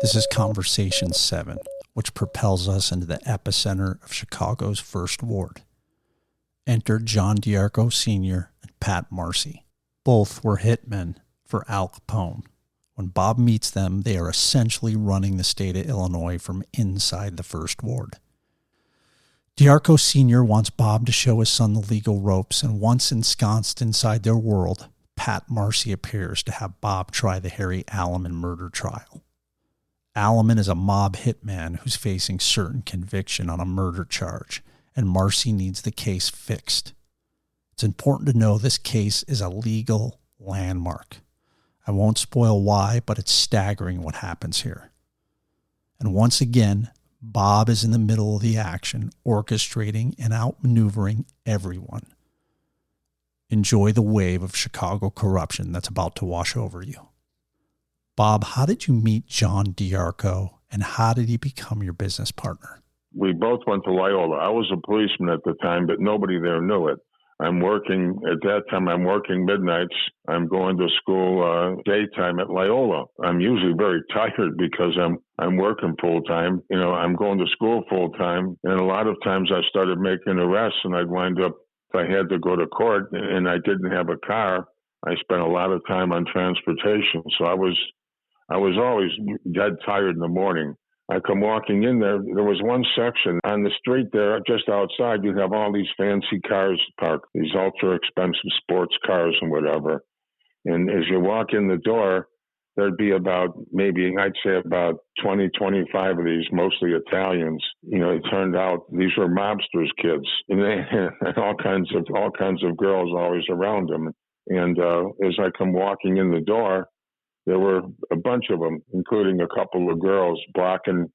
This is Conversation 7, which propels us into the epicenter of Chicago's First Ward. Enter John D'Arco Sr. and Pat Marcy. Both were hitmen for Al Capone. When Bob meets them, they are essentially running the state of Illinois from inside the First Ward. D'Arco Sr. wants Bob to show his son the legal ropes, and once ensconced inside their world, Pat Marcy appears to have Bob try the Harry Aleman murder trial. Aleman is a mob hitman who's facing certain conviction on a murder charge, and Marcy needs the case fixed. It's important to know this case is a legal landmark. I won't spoil why, but it's staggering what happens here. And once again, Bob is in the middle of the action, orchestrating and outmaneuvering everyone. Enjoy the wave of Chicago corruption that's about to wash over you. Bob, how did you meet John D'Arco, and how did he become your business partner? We both went to Loyola. I was a policeman at the time, but nobody there knew it. I'm working midnights. I'm going to school daytime at Loyola. I'm usually very tired because I'm working full time. I'm going to school full time, and a lot of times I started making arrests, and I'd wind up, if I had to go to court and I didn't have a car, I spent a lot of time on transportation. So I was always dead tired in the morning. I come walking in there. There was one section on the street there, just outside. You have all these fancy cars parked, these ultra expensive sports cars and whatever. And as you walk in the door, there'd be about 20, 25 of these, mostly Italians. It turned out these were mobsters' kids, and they had all kinds of girls always around them. And as I come walking in the door, there were a bunch of them, including a couple of girls blocking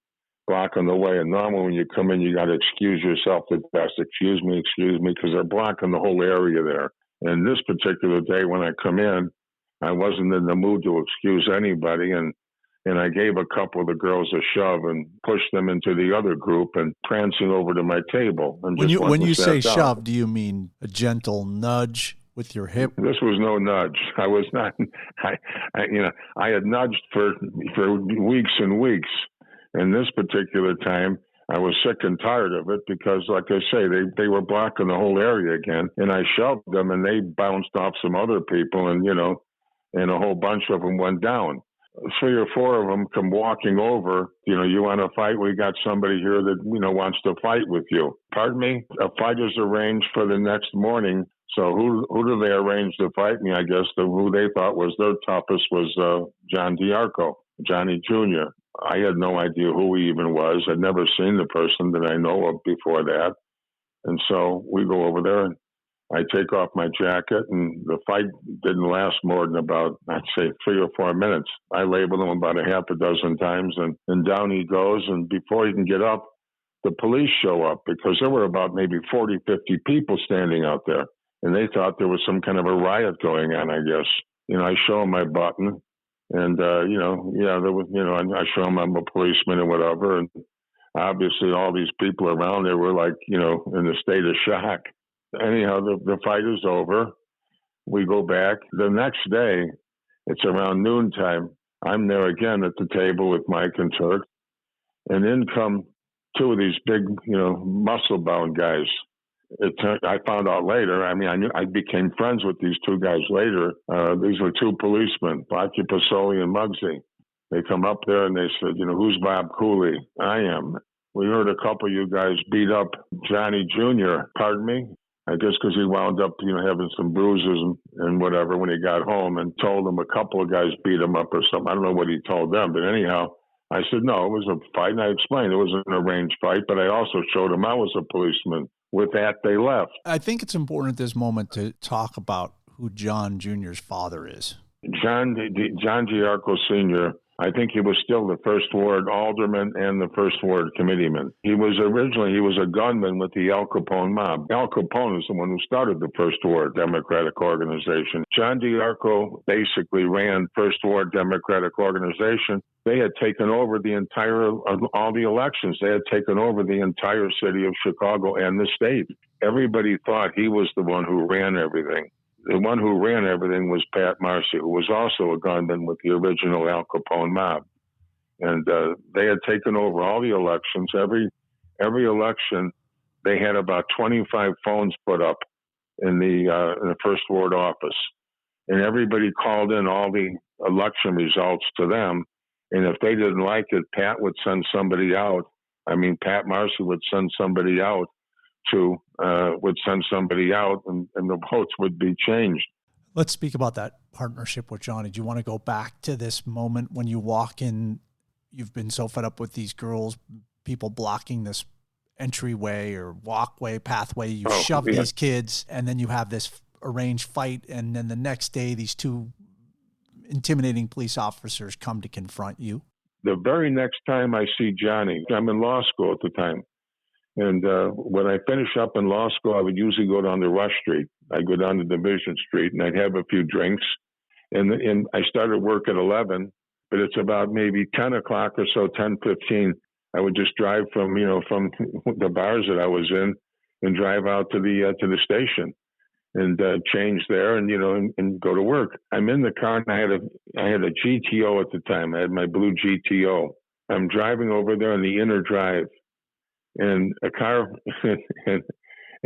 the way. And normally when you come in, you got to excuse yourself to best. Excuse me, because they're blocking the whole area there. And this particular day when I come in, I wasn't in the mood to excuse anybody. And I gave a couple of the girls a shove and pushed them into the other group and prancing over to my table. And when you say shove, do you mean a gentle nudge with your hip? This was no nudge. I was not. I had nudged for weeks and weeks, and this particular time I was sick and tired of it because, like I say, they were blocking the whole area again, and I shoved them, and they bounced off some other people, and and a whole bunch of them went down. 3 or 4 of them come walking over. You want to fight? We got somebody here that wants to fight with you. Pardon me? A fight is arranged for the next morning. So who do they arrange to fight me? I guess who they thought was their toughest was John D'Arco, Johnny Jr. I had no idea who he even was. I'd never seen the person that I know of before that. And so we go over there, and I take off my jacket, and the fight didn't last more than about, I'd say, 3 or 4 minutes. I labeled him about a half a dozen times, and down he goes. And before he can get up, the police show up because there were about maybe 40, 50 people standing out there. And they thought there was some kind of a riot going on, I guess. I show them my button, and, there was, and I show them I'm a policeman or whatever. And obviously all these people around there were like, in a state of shock. Anyhow, the fight is over. We go back. The next day, it's around noontime. I'm there again at the table with Mike and Turk. And in come 2 of these big, muscle-bound guys. I found out later. I became friends with these 2 guys later. These were 2 policemen, Bocci Pasoli and Muggsy. They come up there and they said, who's Bob Cooley? I am. We heard a couple of you guys beat up Johnny Jr. Pardon me? I guess because he wound up, having some bruises and whatever when he got home, and told him a couple of guys beat him up or something. I don't know what he told them, but anyhow, I said, no, it was a fight. And I explained it was an arranged fight, but I also showed him I was a policeman. With that, they left. I think it's important at this moment to talk about who John Jr.'s father is. John D'Arco Sr., I think he was still the First Ward alderman and the First Ward committeeman. He was a gunman with the Al Capone mob. Al Capone is the one who started the First Ward Democratic Organization. John D'Arco basically ran First Ward Democratic Organization. They had taken over all the elections. They had taken over the entire city of Chicago and the state. Everybody thought he was the one who ran everything. The one who ran everything was Pat Marcy, who was also a gunman with the original Al Capone mob. And they had taken over all the elections. Every election, they had about 25 phones put up in the first ward office, and everybody called in all the election results to them. And if they didn't like it, Pat would send somebody out. I mean, Pat Marcy would send somebody out and the votes would be changed. Let's speak about that partnership with Johnny. Do you want to go back to this moment when you walk in? You've been so fed up with these girls, people blocking this entryway or walkway, pathway. You shove these kids, and then you have this arranged fight. And then the next day, these two intimidating police officers come to confront you. The very next time I see Johnny, I'm in law school at the time. And when I finish up in law school, I would usually go down to Rush Street. I'd go down to Division Street, and I'd have a few drinks. And I started work at 11, but it's about maybe 10 o'clock or so, 10:15. I would just drive from the bars that I was in and drive out to the station and change there and go to work. I'm in the car, and I had a GTO at the time. I had my blue GTO. I'm driving over there on the inner drive, and a car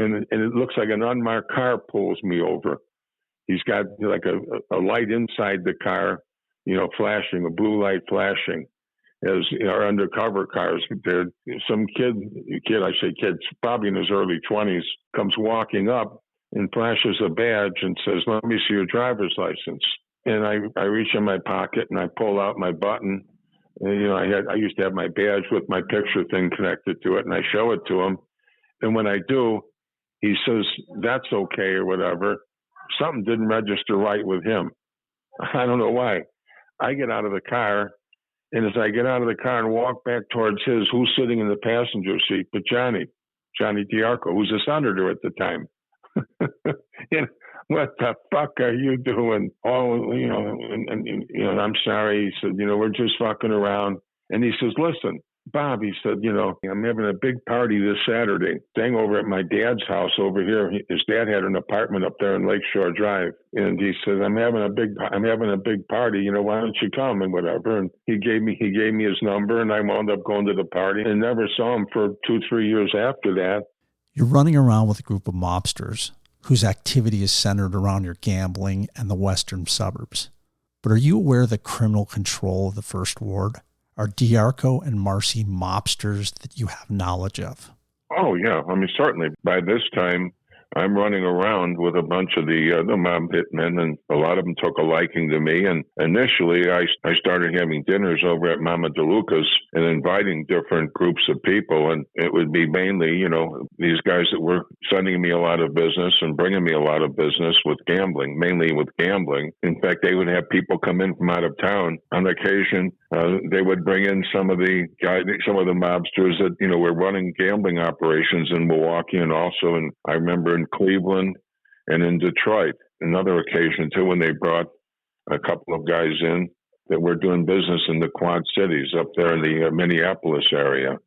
and it looks like an unmarked car pulls me over. He's got like a light inside the car, flashing, a blue light flashing. As our undercover cars, there, some kid, probably in his early 20s, comes walking up and flashes a badge and says, "Let me see your driver's license." And I reach in my pocket and I pull out my button. And, I used to have my badge with my picture thing connected to it, and I show it to him. And when I do, he says, "That's okay," or whatever. Something didn't register right with him. I don't know why. I get out of the car. And as I get out of the car and walk back towards who's sitting in the passenger seat? But Johnny D'Arco, who's a senator at the time. What the fuck are you doing? Oh, and I'm sorry. He said, we're just fucking around. And he says, "Listen, Bob," he said, "I'm having a big party this Saturday, staying over at my dad's house over here. His dad had an apartment up there in Lakeshore Drive. And he said, I'm having a big party, why don't you come?" and whatever. And he gave me his number, and I wound up going to the party and never saw him for 2-3 years after that. You're running around with a group of mobsters whose activity is centered around your gambling and the western suburbs. But are you aware of the criminal control of the First Ward? Are D'Arco and Marcy mobsters that you have knowledge of? Oh, yeah. I mean, certainly. By this time, I'm running around with a bunch of the mob hitmen, and a lot of them took a liking to me. And initially, I started having dinners over at Mama DeLuca's and inviting different groups of people. And it would be mainly, these guys that were sending me a lot of business and bringing me a lot of business with gambling, mainly with gambling. In fact, they would have people come in from out of town. On occasion, they would bring in some of the mobsters that, were running gambling operations in Milwaukee, and also I remember in Cleveland and in Detroit. Another occasion too, when they brought a couple of guys in that were doing business in the Quad Cities up there in the Minneapolis area.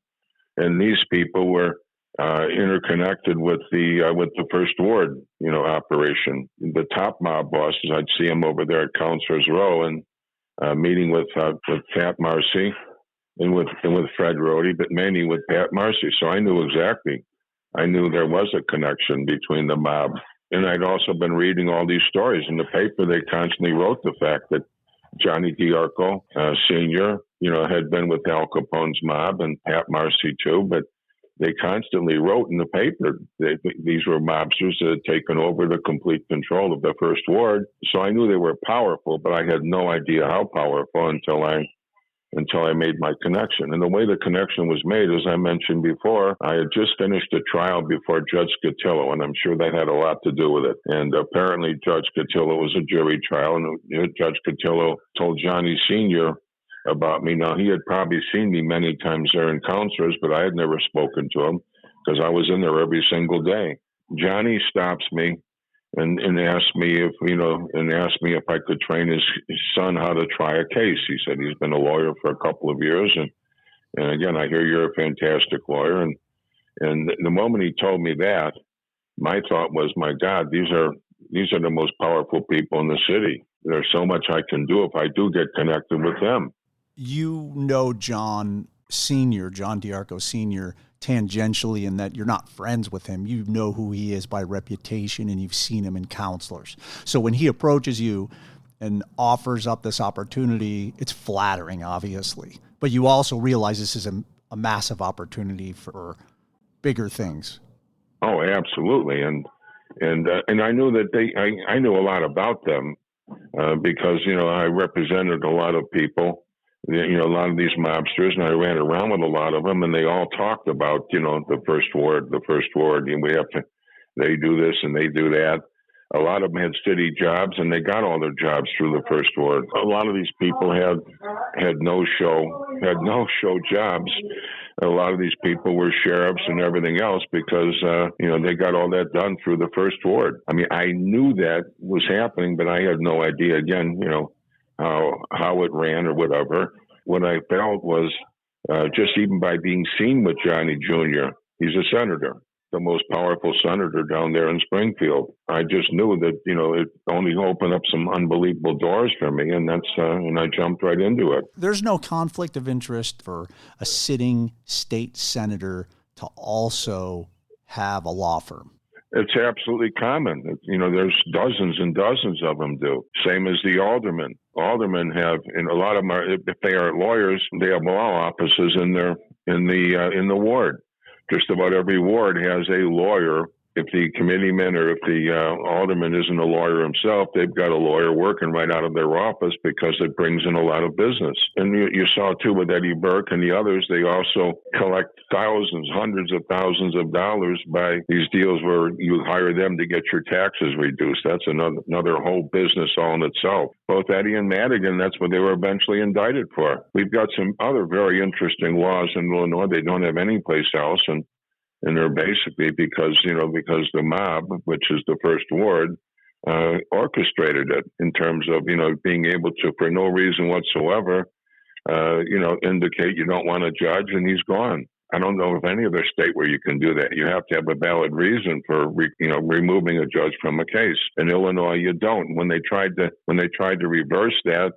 And these people were interconnected with the First Ward, operation. The top mob bosses, I'd see them over there at Counselor's Row and meeting with Pat Marcy and with Fred Rohde, but mainly with Pat Marcy. So I knew there was a connection between the mob. And I'd also been reading all these stories in the paper. They constantly wrote the fact that Johnny D'Arco, Sr., had been with Al Capone's mob, and Pat Marcy too, but they constantly wrote in the paper that these were mobsters that had taken over the complete control of the First Ward. So I knew they were powerful, but I had no idea how powerful until I made my connection. And the way the connection was made, as I mentioned before, I had just finished a trial before Judge Cotillo, and I'm sure that had a lot to do with it. And apparently Judge Cotillo was a jury trial, and Judge Cotillo told Johnny Sr. about me. Now, he had probably seen me many times there in Counselors, but I had never spoken to him because I was in there every single day. Johnny stops me and asked me if I could train his son how to try a case. He said he's been a lawyer for a couple of years, and again, I hear you're a fantastic lawyer. And the moment he told me that, my thought was, my God, these are the most powerful people in the city. There's so much I can do if I do get connected with them. you know John DiArco Sr., tangentially, in that you're not friends with him. You know who he is by reputation, and you've seen him in counselors. So when he approaches you and offers up this opportunity, it's flattering, obviously. But you also realize this is a massive opportunity for bigger things. Oh, absolutely. And I knew that I knew a lot about them because, I represented a lot of people, a lot of these mobsters, and I ran around with a lot of them, and they all talked about, the first ward, and they do this and they do that. A lot of them had city jobs, and they got all their jobs through the first ward. A lot of these people had no show jobs. A lot of these people were sheriffs and everything else because, they got all that done through the first ward. I mean, I knew that was happening, but I had no idea, again, how it ran or whatever. What I felt was just even by being seen with Johnny Jr., he's a senator, the most powerful senator down there in Springfield. I just knew that, it only opened up some unbelievable doors for me, and and I jumped right into it. There's no conflict of interest for a sitting state senator to also have a law firm. It's absolutely common. There's dozens and dozens of them do. Same as the aldermen. Aldermen have, and a lot of them are, if they are lawyers, they have law offices in the ward. Just about every ward has a lawyer. If the committeeman or if the alderman isn't a lawyer himself, they've got a lawyer working right out of their office because it brings in a lot of business. And you saw, too, with Eddie Burke and the others, they also collect thousands, hundreds of thousands of dollars by these deals where you hire them to get your taxes reduced. That's another whole business all in itself. Both Eddie and Madigan, that's what they were eventually indicted for. We've got some other very interesting laws in Illinois they don't have anyplace else, and they're basically because the mob, which is the first ward, orchestrated it in terms of, being able to, for no reason whatsoever, indicate you don't want a judge and he's gone. I don't know of any other state where you can do that. You have to have a valid reason for, removing a judge from a case. In Illinois, you don't. When they tried to reverse that,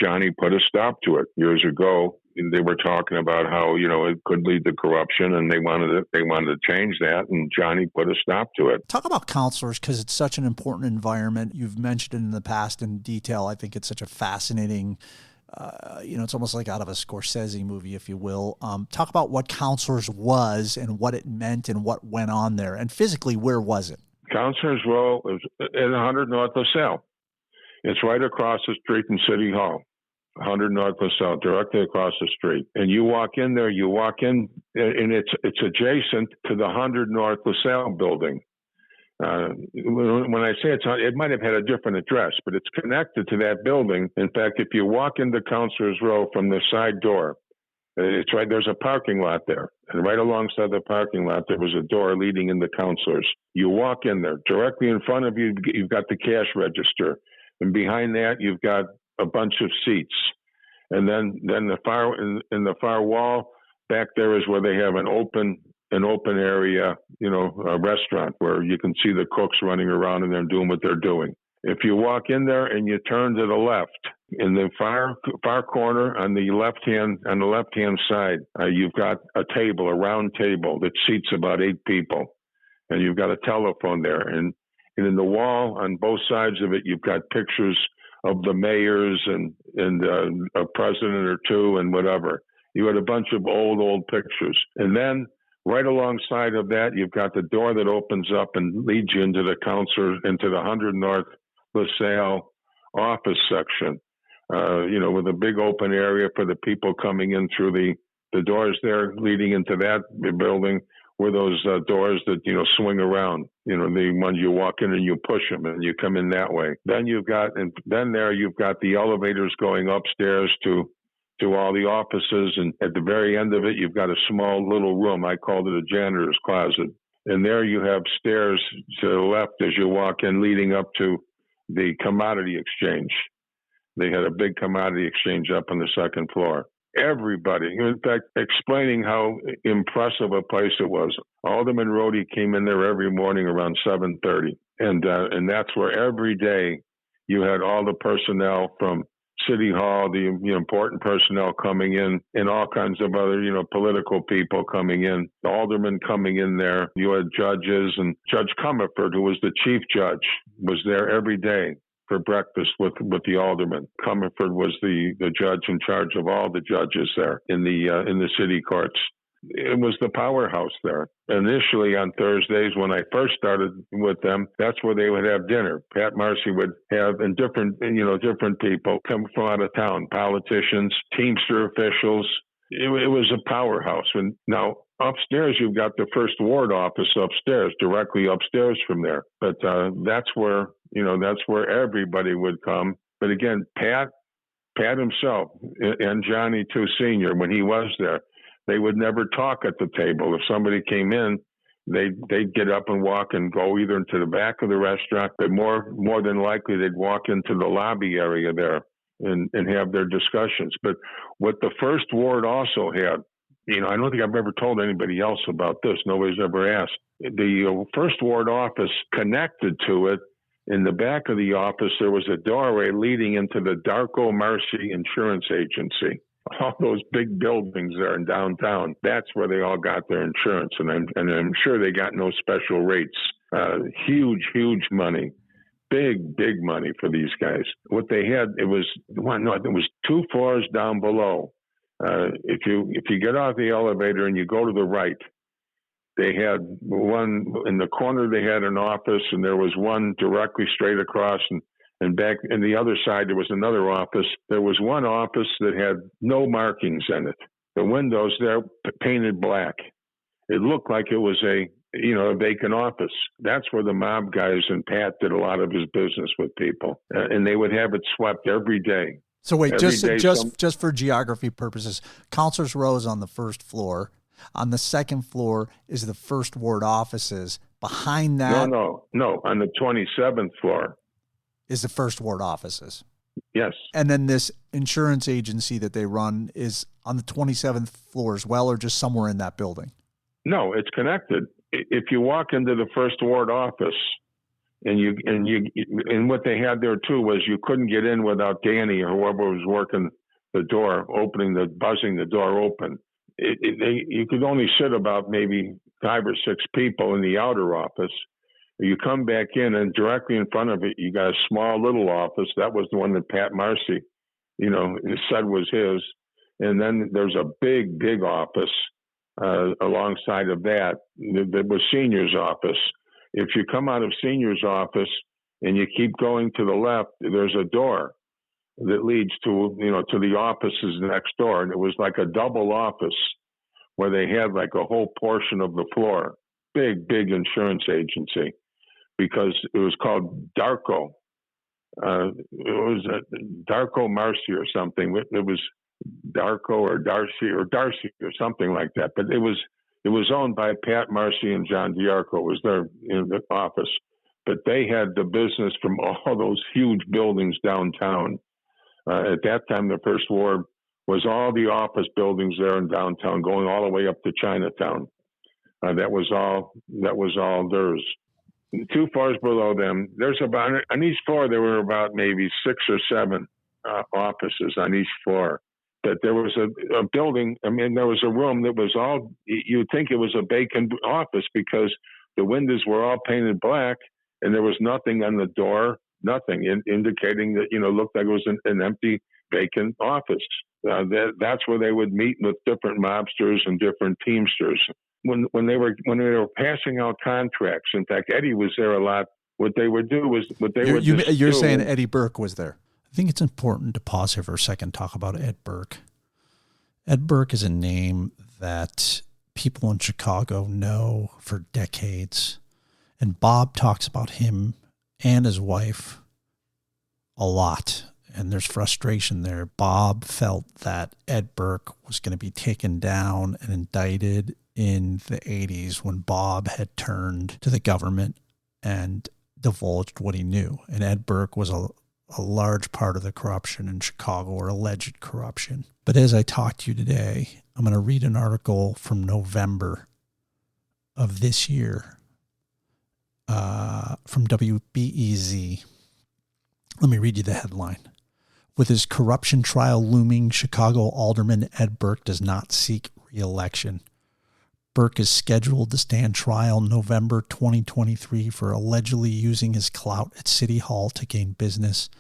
Johnny put a stop to it years ago. They were talking about how, it could lead to corruption, and they wanted to change that, and Johnny put a stop to it. Talk about counselors, because it's such an important environment. You've mentioned it in the past in detail. I think it's such a fascinating, it's almost like out of a Scorsese movie, if you will. Talk about what counselors was and what it meant and what went on there. And physically, where was it? Counselors, well, is at 100 North LaSalle. It's right across the street from City Hall. 100 North LaSalle, directly across the street. And you walk in, and it's adjacent to the 100 North LaSalle building. When I say it might have had a different address, but it's connected to that building. In fact, if you walk into Counselor's Row from the side door, it's right, there's a parking lot there. And right alongside the parking lot, there was a door leading into Counselor's. You walk in there. Directly in front of you, you've got the cash register. And behind that, you've got a bunch of seats, and then in the far wall back there is where they have an open area, a restaurant where you can see the cooks running around and they're doing what they're doing. If you walk in there and you turn to the left, in the far corner on the left hand side, you've got a round table that seats about 8 people, and you've got a telephone there, and in the wall on both sides of it, you've got pictures of the mayors and a president or two and whatever. You had a bunch of old pictures. And then right alongside of that, you've got the door that opens up and leads you into the 100 North LaSalle office section, with a big open area for the people coming in through the doors there leading into that building. Were those doors that, swing around, the ones you walk in and you push them and you come in that way. Then you've got the elevators going upstairs to all the offices. And at the very end of it, you've got a small little room. I called it a janitor's closet. And there you have stairs to the left as you walk in leading up to the commodity exchange. They had a big commodity exchange up on the second floor. Everybody, in fact, explaining how impressive a place it was. Alderman Rohde came in there every morning around 7:30, and that's where every day you had all the personnel from City Hall, the important personnel coming in, and all kinds of other, political people coming in, the aldermen coming in there. You had judges, and Judge Comerford, who was the chief judge, was there every day for breakfast with the aldermen. Comerford was the judge in charge of all the judges there in the city courts. It was the powerhouse there. Initially on Thursdays, when I first started with them, that's where they would have dinner. Pat Marcy would have, and different people come from out of town, politicians, Teamster officials. It was a powerhouse. And now upstairs, you've got the First Ward office upstairs, directly upstairs from there. But that's where everybody would come. But again, Pat himself and Johnny too Sr., when he was there, they would never talk at the table. If somebody came in, they'd get up and walk and go either into the back of the restaurant, but more than likely they'd walk into the lobby area there and have their discussions. But what the First Ward also had, I don't think I've ever told anybody else about this. Nobody's ever asked. The First Ward office, connected to it, in the back of the office, there was a doorway leading into the Darko Marcy Insurance Agency. All those big buildings there in downtown, that's where they all got their insurance. And I'm sure they got no special rates. Huge money. Big money for these guys. What they had, it was 2 floors down below. If you get off the elevator and you go to the right, they had one in the corner. They had an office, and there was one directly straight across, and back in the other side, there was another office. There was one office that had no markings in it. The windows there painted black. It looked like it was a vacant office. That's where the mob guys and Pat did a lot of his business with people, and they would have it swept every day. So wait, just for geography purposes, Counselor's Row is on the first floor. On the second floor is the First Ward offices. Behind that, no. On the 27th floor is the First Ward offices. Yes. And then this insurance agency that they run is on the 27th floor as well, or just somewhere in that building? No, it's connected. If you walk into the First Ward office, and what they had there too was you couldn't get in without Danny or whoever was working the door, buzzing the door open. You could only sit about maybe 5 or 6 people in the outer office. You come back in, and directly in front of it, you got a small little office. That was the one that Pat Marcy, said was his. And then there's a big office alongside of that. That was Senior's office. If you come out of Senior's office and you keep going to the left, there's a door that leads to the offices next door. And it was like a double office where they had like a whole portion of the floor. Big insurance agency, because it was called Darko. It was Darko Marcy or something. It was Darko or Darcy or something like that. But it was owned by Pat Marcy and John D'Arco was there in the office. But they had the business from all those huge buildings downtown. At that time, the First Ward was all the office buildings there in downtown, going all the way up to Chinatown. That was all theirs. 2 floors below them, there's about, on each floor, there were about maybe 6 or 7 offices on each floor. But there was a building, there was a room that was all, you'd think it was a vacant office because the windows were all painted black and there was nothing on the door, nothing indicating that, looked like it was an empty, vacant office. That's where they would meet with different mobsters and different teamsters. When they were passing out contracts, in fact, Eddie was there a lot. What they would do was You're saying Eddie Burke was there. I think it's important to pause here for a second and talk about Ed Burke. Ed Burke is a name that people in Chicago know for decades. And Bob talks about him and his wife a lot. And there's frustration there. Bob felt that Ed Burke was going to be taken down and indicted in the 80s when Bob had turned to the government and divulged what he knew. And Ed Burke was a large part of the corruption in Chicago, or alleged corruption. But as I talk to you today, I'm going to read an article from November of this year from WBEZ. Let me read you the headline. With his corruption trial looming, Chicago Alderman Ed Burke does not seek re-election. Burke is scheduled to stand trial November 2023 for allegedly using his clout at City Hall to gain business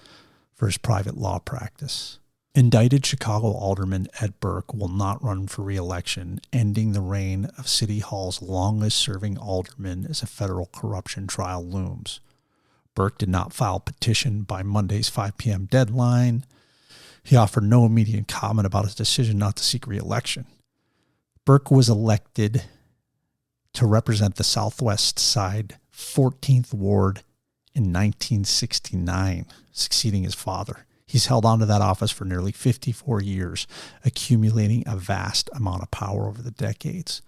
for his private law practice. Indicted Chicago Alderman Ed Burke will not run for re-election, ending the reign of City Hall's longest-serving alderman as a federal corruption trial looms. Burke did not file a petition by Monday's 5 p.m. deadline. He offered no immediate comment about his decision not to seek re-election. Burke was elected to represent the Southwest Side 14th Ward in 1969, succeeding his father. He's held on to that office for nearly 54 years, accumulating a vast amount of power over the decades.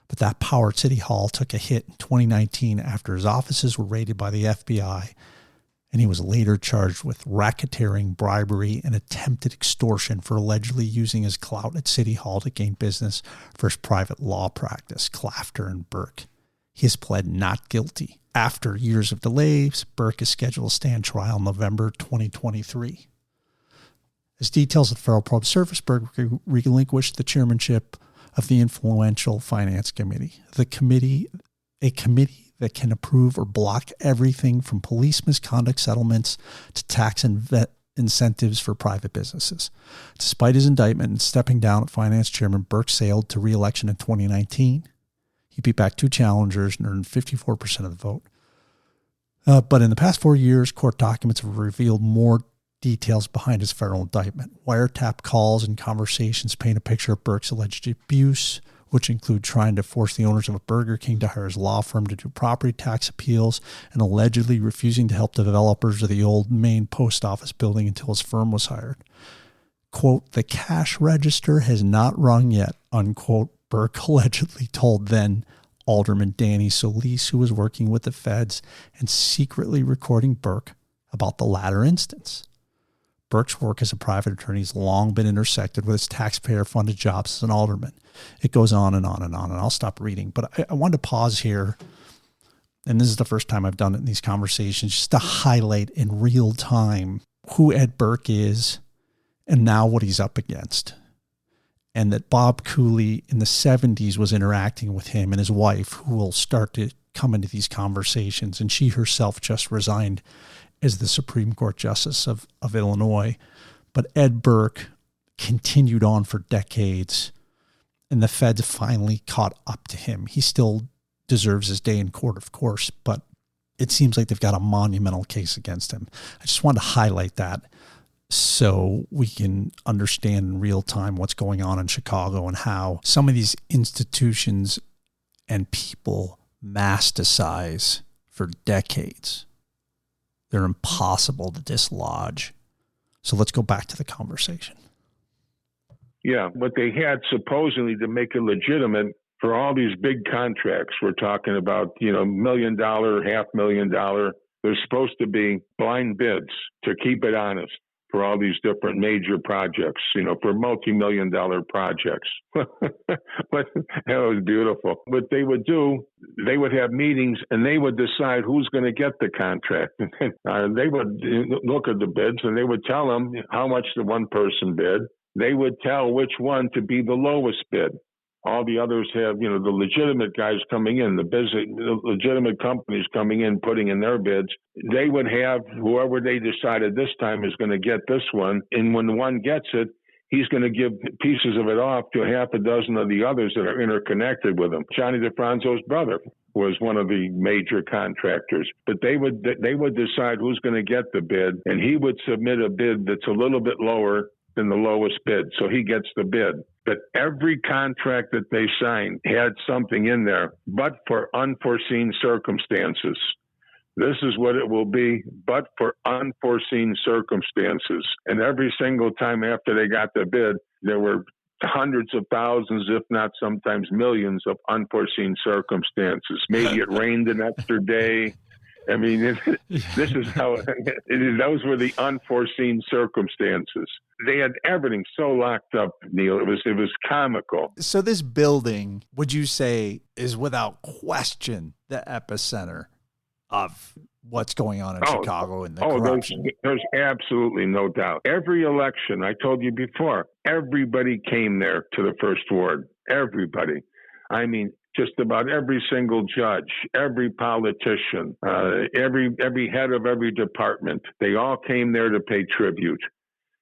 But that power at City Hall took a hit in 2019 after his offices were raided by the FBI, and he was later charged with racketeering, bribery, and attempted extortion for allegedly using his clout at City Hall to gain business for his private law practice, Clafter and Burke. He has pled not guilty. After years of delays, Burke is scheduled to stand trial in November 2023. As details of the Federal Probe Service, Burke relinquished the chairmanship of the influential Finance Committee, a committee that can approve or block everything from police misconduct settlements to tax incentives for private businesses. Despite his indictment and stepping down as finance chairman, Burke sailed to re-election in 2019. He beat back two challengers and earned 54% of the vote. But in the past 4 years, court documents have revealed more details behind his federal indictment. Wiretap calls and conversations paint a picture of Burke's alleged abuse, which include trying to force the owners of a Burger King to hire his law firm to do property tax appeals and allegedly refusing to help developers of the old Maine post office building until his firm was hired. Quote, "The cash register has not rung yet," unquote, Burke allegedly told then Alderman Danny Solis, who was working with the feds and secretly recording Burke about the latter instance. Burke's work as a private attorney has long been intersected with his taxpayer-funded jobs as an alderman. It goes on and on and on, and I'll stop reading. But I wanted to pause here, and this is the first time I've done it in these conversations, just to highlight in real time who Ed Burke is and now what he's up against. And that Bob Cooley in the 70s was interacting with him and his wife, who will start to come into these conversations, and she herself just resigned as the Supreme Court Justice of Illinois. But Ed Burke continued on for decades, and the feds finally caught up to him. He still deserves his day in court, of course, but it seems like they've got a monumental case against him. I just wanted to highlight that so we can understand in real time what's going on in Chicago and how some of these institutions and people masticize for decades. They're impossible to dislodge. So let's go back to the conversation. Yeah, but they had supposedly to make it legitimate for all these big contracts. We're talking about, $1 million, $500,000. There's supposed to be blind bids to keep it honest for all these different major projects, for multi-million-dollar projects. But that was beautiful. What they would do, they would have meetings and they would decide who's going to get the contract. They would look at the bids and they would tell them how much the one person bid. They would tell which one to be the lowest bid. All the others have, the legitimate guys coming in, the legitimate companies coming in, putting in their bids. They would have whoever they decided this time is going to get this one. And when one gets it, he's going to give pieces of it off to half a dozen of the others that are interconnected with him. Johnny DeFranzo's brother was one of the major contractors. But they would decide who's going to get the bid, and he would submit a bid that's a little bit lower than the lowest bid, so he gets the bid. But every contract that they signed had something in there, but for unforeseen circumstances. This is what it will be, but for unforeseen circumstances. And every single time after they got the bid, there were hundreds of thousands, if not sometimes millions, of unforeseen circumstances. Maybe it rained an extra day. I mean, this is how those were the unforeseen circumstances. They had everything so locked up, Neil. It was comical. So this building, would you say, is without question the epicenter of what's going on in Chicago and the Oh, corruption. there's absolutely no doubt. Every election, I told you before, everybody came there to the first ward. Everybody. I mean, just about every single judge, every politician, every head of every department, they all came there to pay tribute.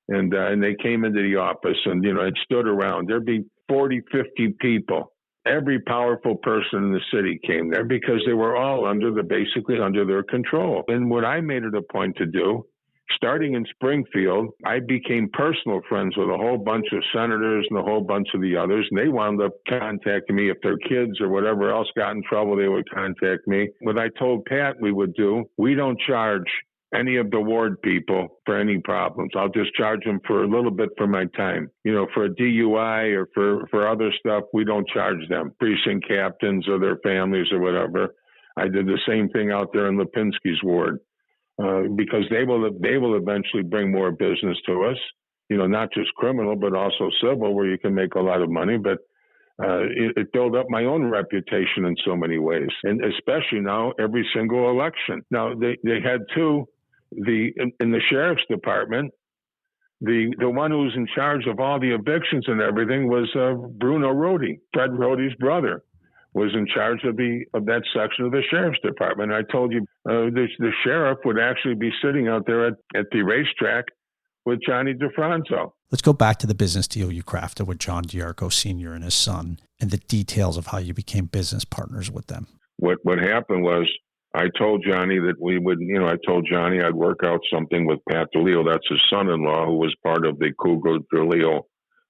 And they came into the office and, it stood around. There'd be 40, 50 people. Every powerful person in the city came there because they were all basically under their control. And what I made it a point to do, starting in Springfield, I became personal friends with a whole bunch of senators and a whole bunch of the others. And they wound up contacting me. If their kids or whatever else got in trouble, they would contact me. What I told Pat we would do, we don't charge any of the ward people for any problems. I'll just charge them for a little bit for my time. For a DUI or for other stuff, we don't charge them. Precinct captains or their families or whatever. I did the same thing out there in Lipinski's ward because they will eventually bring more business to us. Not just criminal, but also civil, where you can make a lot of money. But it built up my own reputation in so many ways, and especially now every single election. Now they had two. In the sheriff's department, the one who was in charge of all the evictions and everything was Bruno Rodi. Fred Rodi's brother was in charge of that section of the sheriff's department. I told you the sheriff would actually be sitting out there at the racetrack with Johnny DeFranco. Let's go back to the business deal you crafted with John D'Arco Sr. and his son and the details of how you became business partners with them. What happened was, I told Johnny that we would, I told Johnny I'd work out something with Pat DeLeo. That's his son-in-law, who was part of the Cougar DeLeo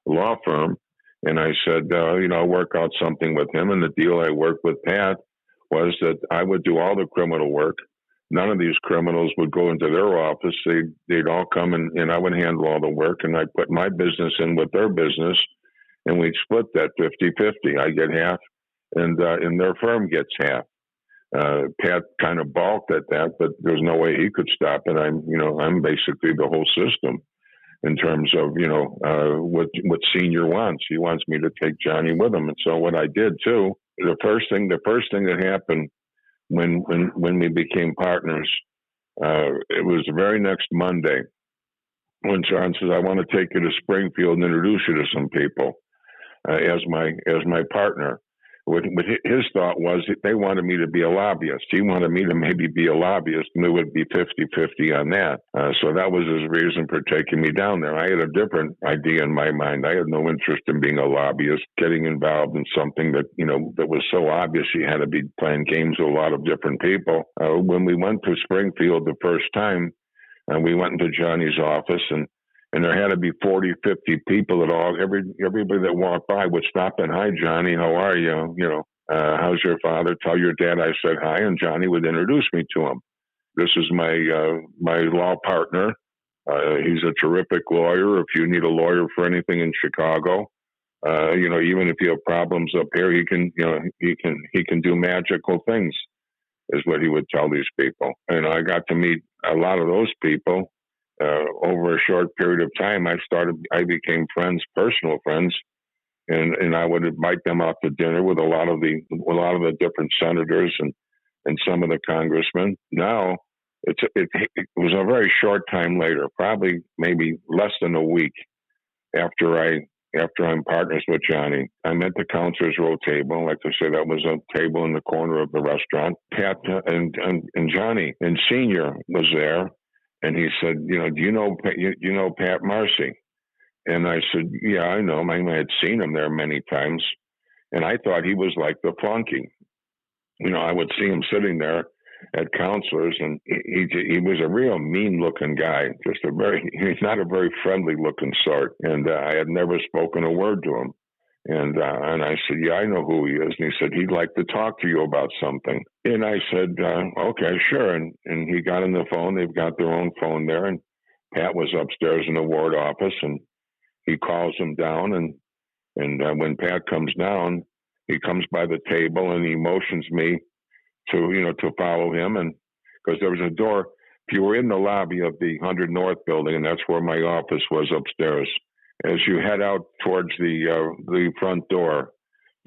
law firm. And I said, I'll work out something with him. And the deal I worked with Pat was that I would do all the criminal work. None of these criminals would go into their office. They'd all come and I would handle all the work. And I'd put my business in with their business. And we'd split that 50-50. I get half and their firm gets half. Pat kind of balked at that, but there's no way he could stop it. I'm basically the whole system in terms of, what Senior wants. He wants me to take Johnny with him. And so what I did too, the first thing that happened when we became partners, it was the very next Monday when John says, I want to take you to Springfield and introduce you to some people, as my partner. What his thought was they wanted me to be a lobbyist. He wanted me to maybe be a lobbyist, and it would be 50-50 on that. So that was his reason for taking me down there. I had a different idea in my mind. I had no interest in being a lobbyist, getting involved in something that, that was so obvious you had to be playing games with a lot of different people. When we went to Springfield the first time, we went into Johnny's office, and there had to be 40, 50 people at all. Everybody that walked by would stop and, hi, Johnny, how are you? How's your father? Tell your dad I said hi, and Johnny would introduce me to him. This is my law partner. He's a terrific lawyer. If you need a lawyer for anything in Chicago, even if you have problems up here, he can do magical things, is what he would tell these people. And I got to meet a lot of those people. Over a short period of time, I became friends, personal friends, and I would invite them out to dinner with a lot of the different senators and some of the congressmen. Now, it was a very short time later, probably maybe less than a week after I'm partners with Johnny. I'm at the counselor's row table. Like I said, that was a table in the corner of the restaurant. Pat and Johnny and Senior was there. And he said, do you know Pat Marcy? And I said, yeah, I know him. I had seen him there many times. And I thought he was like the flunky. I would see him sitting there at counselors, and he was a real mean-looking guy. He's not a very friendly-looking sort. And I had never spoken a word to him. And I said, yeah, I know who he is. And he said, he'd like to talk to you about something. And I said, okay, sure. And he got on the phone. They've got their own phone there. And Pat was upstairs in the ward office, and he calls him down. And when Pat comes down, he comes by the table and he motions me to follow him. And because there was a door, if you were in the lobby of the 100 North building, and that's where my office was upstairs, as you head out towards the front door,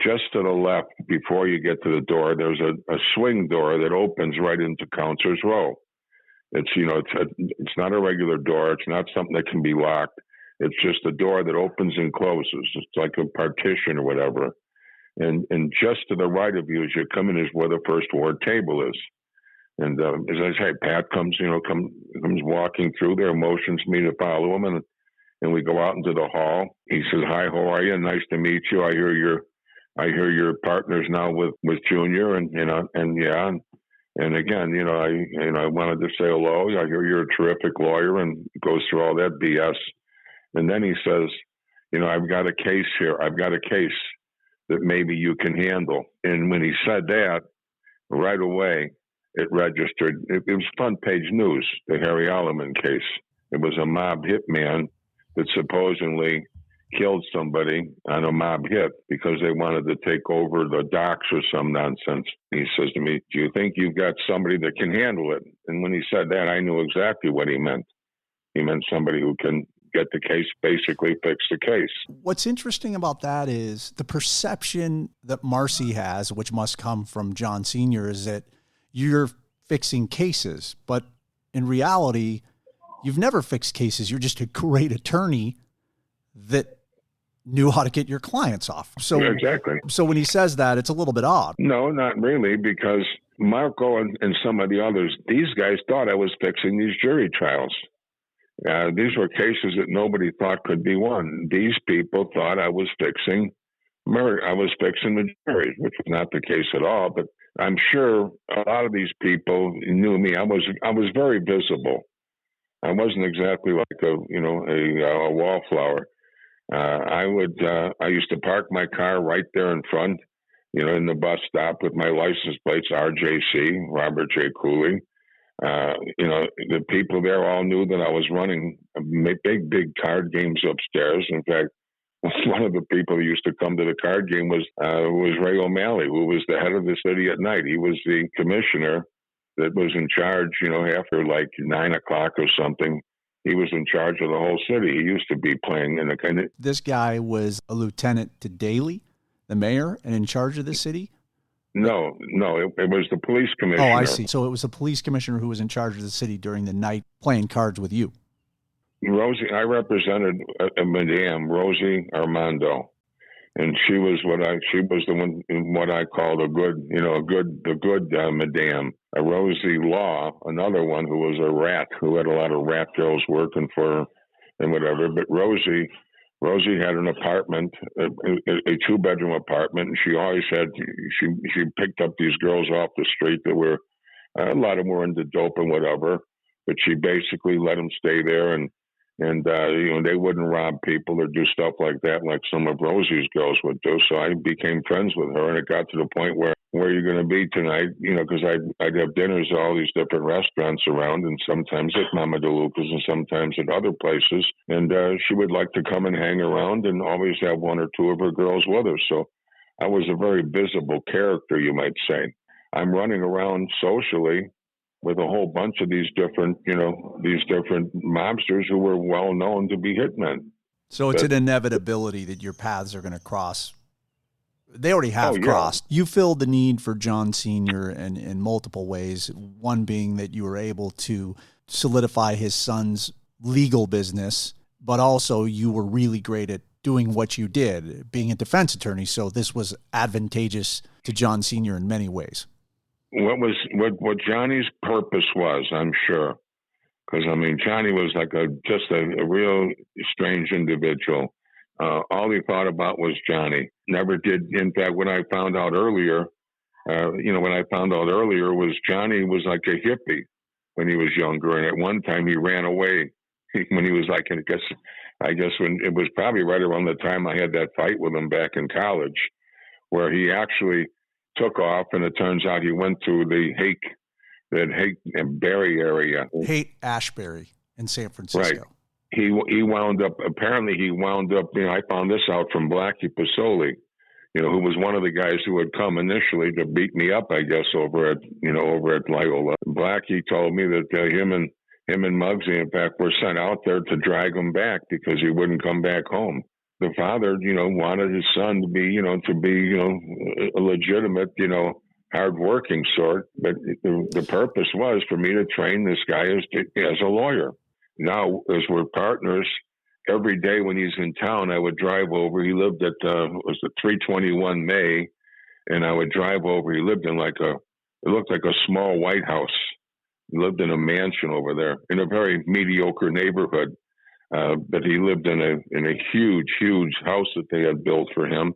just to the left before you get to the door, there's a swing door that opens right into Counselor's Row. It's, it's not a regular door. It's not something that can be locked. It's just a door that opens and closes. It's like a partition or whatever. And just to the right of you as you come in is where the first ward table is. And as I say, Pat comes walking through there, motions me to follow him, and we go out into the hall. He says, "Hi, how are you? Nice to meet you. I hear your partner's now with Junior, and yeah." And again, I wanted to say hello. I hear you're a terrific lawyer, and goes through all that BS. And then he says, "I've got a case here. I've got a case that maybe you can handle." And when he said that, right away, it registered. It was front page news, the Harry Aleman case. It was a mob hitman that supposedly killed somebody on a mob hit because they wanted to take over the docks or some nonsense. He says to me, "Do you think you've got somebody that can handle it?" And when he said that, I knew exactly what he meant. He meant somebody who can get the case, basically fix the case. What's interesting about that is the perception that Marcy has, which must come from John Sr., is that you're fixing cases. But in reality, you've never fixed cases. You're just a great attorney that knew how to get your clients off. So yeah, exactly. So when he says that, it's a little bit odd. No, not really, because Marco and some of the others, these guys thought I was fixing these jury trials. These were cases that nobody thought could be won. These people thought I was fixing murder. I was fixing the jury, which was not the case at all. But I'm sure a lot of these people knew me. I was very visible. I wasn't exactly like a wallflower. I used to park my car right there in front, in the bus stop with my license plates, RJC, Robert J. Cooley. The people there all knew that I was running big card games upstairs. In fact, one of the people who used to come to the card game was Ray O'Malley, who was the head of the city at night. He was the commissioner that was in charge, after like 9 o'clock or something. He was in charge of the whole city. He used to be playing in the kind of... This guy was a lieutenant to Daley, the mayor, and in charge of the city? No, it was the police commissioner. Oh, I see. So it was the police commissioner who was in charge of the city during the night playing cards with you. Rosie, I represented a Madame Rosie Armando, and she was the one what I called a good Madame. Rosie Law, another one who was a rat, who had a lot of rat girls working for her and whatever. But Rosie had an apartment, a 2-bedroom apartment, and she always had, she picked up these girls off the street that were, a lot of them were into dope and whatever, but she basically let them stay there, and they wouldn't rob people or do stuff like that like some of Rosie's girls would do. So I became friends with her, and it got to the point where are you going to be tonight? Because I'd have dinners at all these different restaurants around, and sometimes at Mama DeLuca's and sometimes at other places. And she would like to come and hang around and always have one or two of her girls with her. So I was a very visible character, you might say. I'm running around socially with a whole bunch of these different mobsters who were well known to be hitmen. So it's an inevitability that your paths are going to cross. They already have crossed. You filled the need for John Sr. in multiple ways, one being that you were able to solidify his son's legal business, but also you were really great at doing what you did, being a defense attorney. So this was advantageous to John Sr. in many ways. What Johnny's purpose was, I'm sure, because Johnny was like just a real strange individual. All he thought about was Johnny. Never did. In fact, when I found out earlier, was Johnny was like a hippie when he was younger, and at one time he ran away when he was like, I guess when it was probably right around the time I had that fight with him back in college, where he actually took off, and it turns out he went to the Haight-Ashbury area. Haight-Ashbury in San Francisco. Right. He wound up, I found this out from Blackie Pasoli, who was one of the guys who had come initially to beat me up, I guess, over at Loyola. Blackie told me that him and Muggsy, in fact, were sent out there to drag him back because he wouldn't come back home. the father, wanted his son to be, a legitimate, hardworking sort. But the purpose was for me to train this guy as a lawyer. Now, as we're partners, every day when he's in town, I would drive over. He lived at, was the 321 May, and I would drive over. He lived in it looked like a small White House. He lived in a mansion over there in a very mediocre neighborhood. But he lived in a huge, huge house that they had built for him.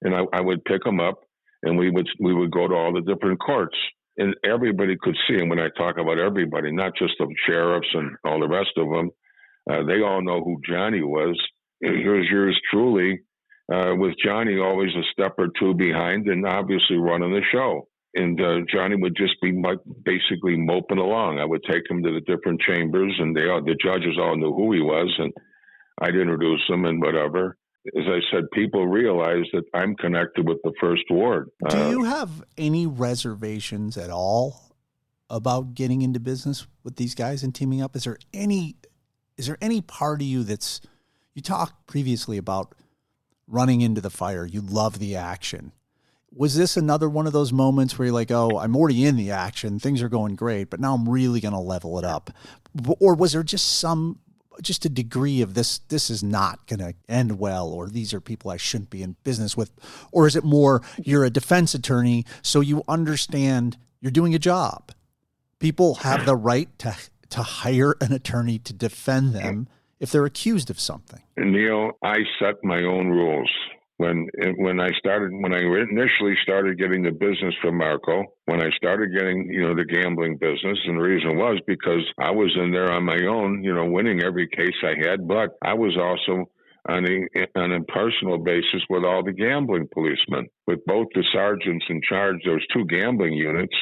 And I would pick him up, and we would go to all the different courts, and everybody could see him. When I talk about everybody, not just the sheriffs and all the rest of them, they all know who Johnny was. Here's yours truly, with Johnny always a step or two behind, and obviously running the show. And Johnny would just be basically moping along. I would take him to the different chambers, and the judges all knew who he was, and I'd introduce him and whatever. As I said, people realize that I'm connected with the First Ward. Do you have any reservations at all about getting into business with these guys and teaming up? Is there any part of you you talked previously about running into the fire? You love the action. Was this another one of those moments where you're like, oh, I'm already in the action, things are going great, but now I'm really going to level it up? Or was there just a degree of this is not going to end well, or these are people I shouldn't be in business with? Or is it more, you're a defense attorney, so you understand you're doing a job? People have the right to hire an attorney to defend them if they're accused of something. Neil, I set my own rules. When I initially started getting the business from Marco, when I started getting, the gambling business, and the reason was because I was in there on my own, winning every case I had, but I was also on a personal basis with all the gambling policemen, with both the sergeants in charge. There was 2 gambling units.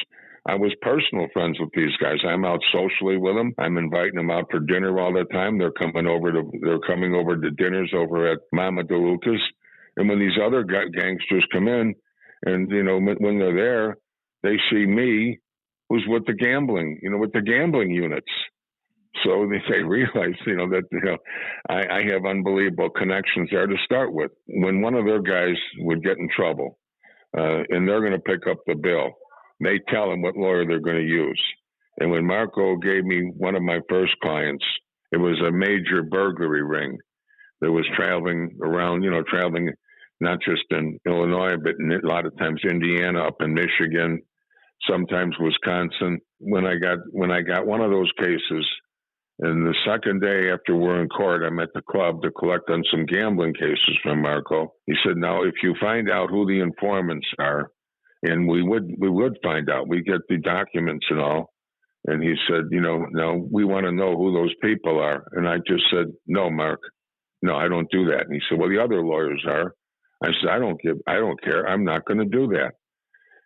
I was personal friends with these guys. I'm out socially with them. I'm inviting them out for dinner all the time. They're coming over to dinners over at Mama DeLuca's. And when these other gangsters come in, and when they're there, they see me, who's with the gambling units. So they realize, that I have unbelievable connections there to start with. When one of their guys would get in trouble, and they're going to pick up the bill, they tell them what lawyer they're going to use. And when Marco gave me one of my first clients, it was a major burglary ring that was traveling around, traveling not just in Illinois, but a lot of times Indiana, up in Michigan, sometimes Wisconsin. When I got one of those cases, and the second day after we're in court, I'm at the club to collect on some gambling cases from Marco. He said, now, if you find out who the informants are, and we would find out, we get the documents and all. And he said, now we want to know who those people are. And I just said, no, Mark, no, I don't do that. And he said, well, the other lawyers are. I said, I don't care. I'm not going to do that.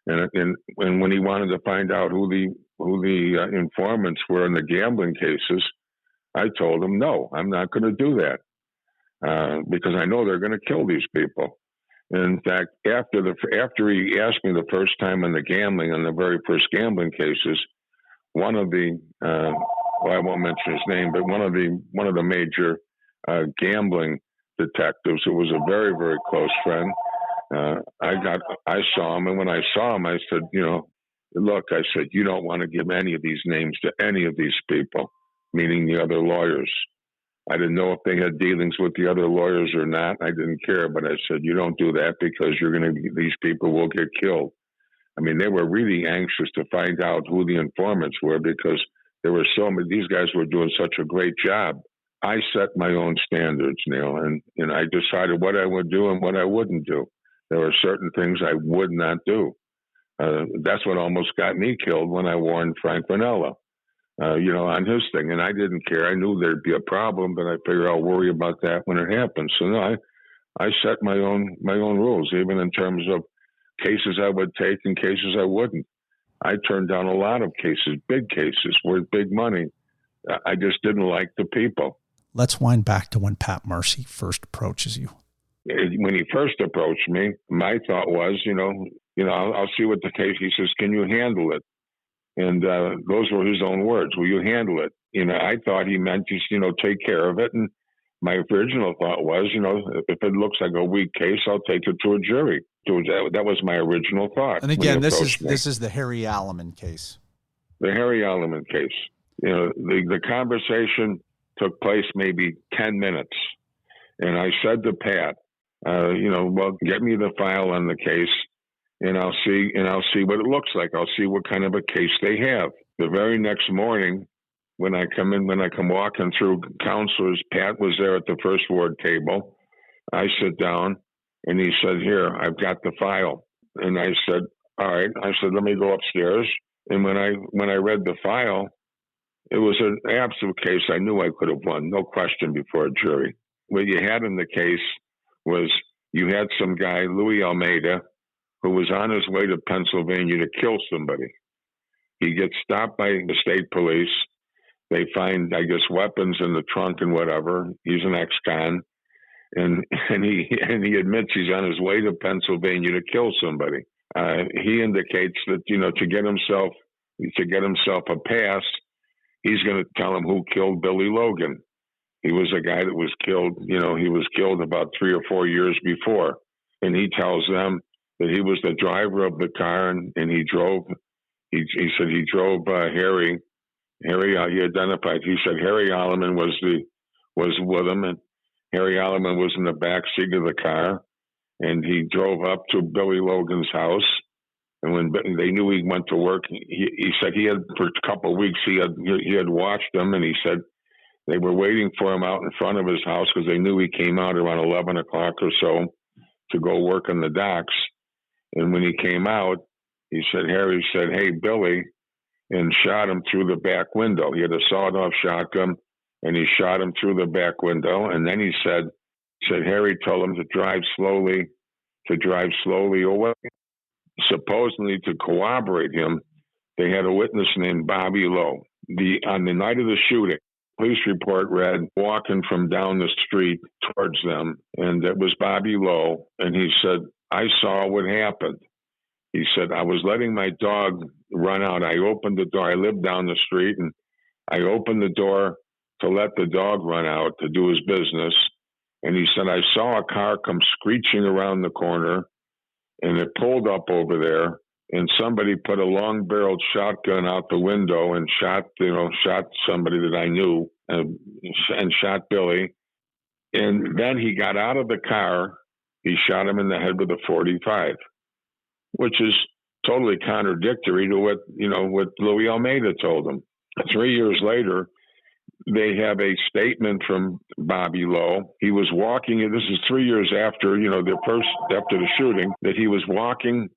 And when he wanted to find out who the informants were in the gambling cases, I told him, no, I'm not going to do that because I know they're going to kill these people. And in fact, after he asked me the first time on the very first gambling cases, one of the I won't mention his name, but one of the major gambling detectives, who was a very, very close friend, I saw him, and when I saw him, I said, look, I said, you don't want to give any of these names to any of these people, meaning the other lawyers. I didn't know if they had dealings with the other lawyers or not. I didn't care, but I said, you don't do that because these people will get killed. I mean, they were really anxious to find out who the informants were because there were so many. These guys were doing such a great job. I set my own standards, Neil, and I decided what I would do and what I wouldn't do. There were certain things I would not do. That's what almost got me killed when I warned Frank Vanella, on his thing. And I didn't care. I knew there'd be a problem, but I figured I'll worry about that when it happens. So no, I set my own rules, even in terms of cases I would take and cases I wouldn't. I turned down a lot of cases, big cases worth big money. I just didn't like the people. Let's wind back to when Pat Marcy first approaches you. When he first approached me, my thought was, I'll see what the case. He says, "Can you handle it?" And those were his own words. Will you handle it? I thought he meant just, take care of it. And My original thought was, if it looks like a weak case, I'll take it to a jury. That was my original thought. And again, this is the Harry Aleman case. The Harry Aleman case. The conversation took place maybe 10 minutes. And I said to Pat, well, get me the file on the case and I'll see what it looks like. I'll see what kind of a case they have. The very next morning, when I come walking through counselors, Pat was there at the first ward table. I sit down and he said, "Here, I've got the file." And I said, "All right." I said, "Let me go upstairs." And when I read the file, it was an absolute case I knew I could have won, no question, before a jury. What you had in the case was you had some guy, Louis Almeida, who was on his way to Pennsylvania to kill somebody. He gets stopped by the state police. They find, I guess, weapons in the trunk and whatever. He's an ex-con, and he admits he's on his way to Pennsylvania to kill somebody. He indicates that to get himself a pass, he's going to tell him who killed Billy Logan. He was a guy that was killed. He was killed about 3 or 4 years before, and he tells them that he was the driver of the car and he drove. He said he drove Harry. He identified. He said Harry Aleman was with him, and Harry Aleman was in the back seat of the car, and he drove up to Billy Logan's house. And when they knew he went to work, he said he had, for a couple of weeks, he had watched him, and he said they were waiting for him out in front of his house because they knew he came out around 11 o'clock or so to go work on the docks. And when he came out, Harry said, "Hey, Billy," and shot him through the back window. He had a sawed-off shotgun, and he shot him through the back window. And then he said Harry told him to drive slowly away. Supposedly, to corroborate him, they had a witness named Bobby Lowe. On the night of the shooting, police report read, walking from down the street towards them, and it was Bobby Lowe. And he said, "I saw what happened." He said, "I was letting my dog run out. I opened the door. I lived down the street, and I opened the door to let the dog run out to do his business." And he said, "I saw a car come screeching around the corner, and it pulled up over there, and somebody put a long-barreled shotgun out the window and shot somebody that I knew, and shot Billy. And then he got out of the car. He shot him in the head with a .45, which is totally contradictory to what Louis Almeida told him. 3 years later, they have a statement from Bobby Lowe. He was walking, and this is 3 years after, after the shooting, that he was walking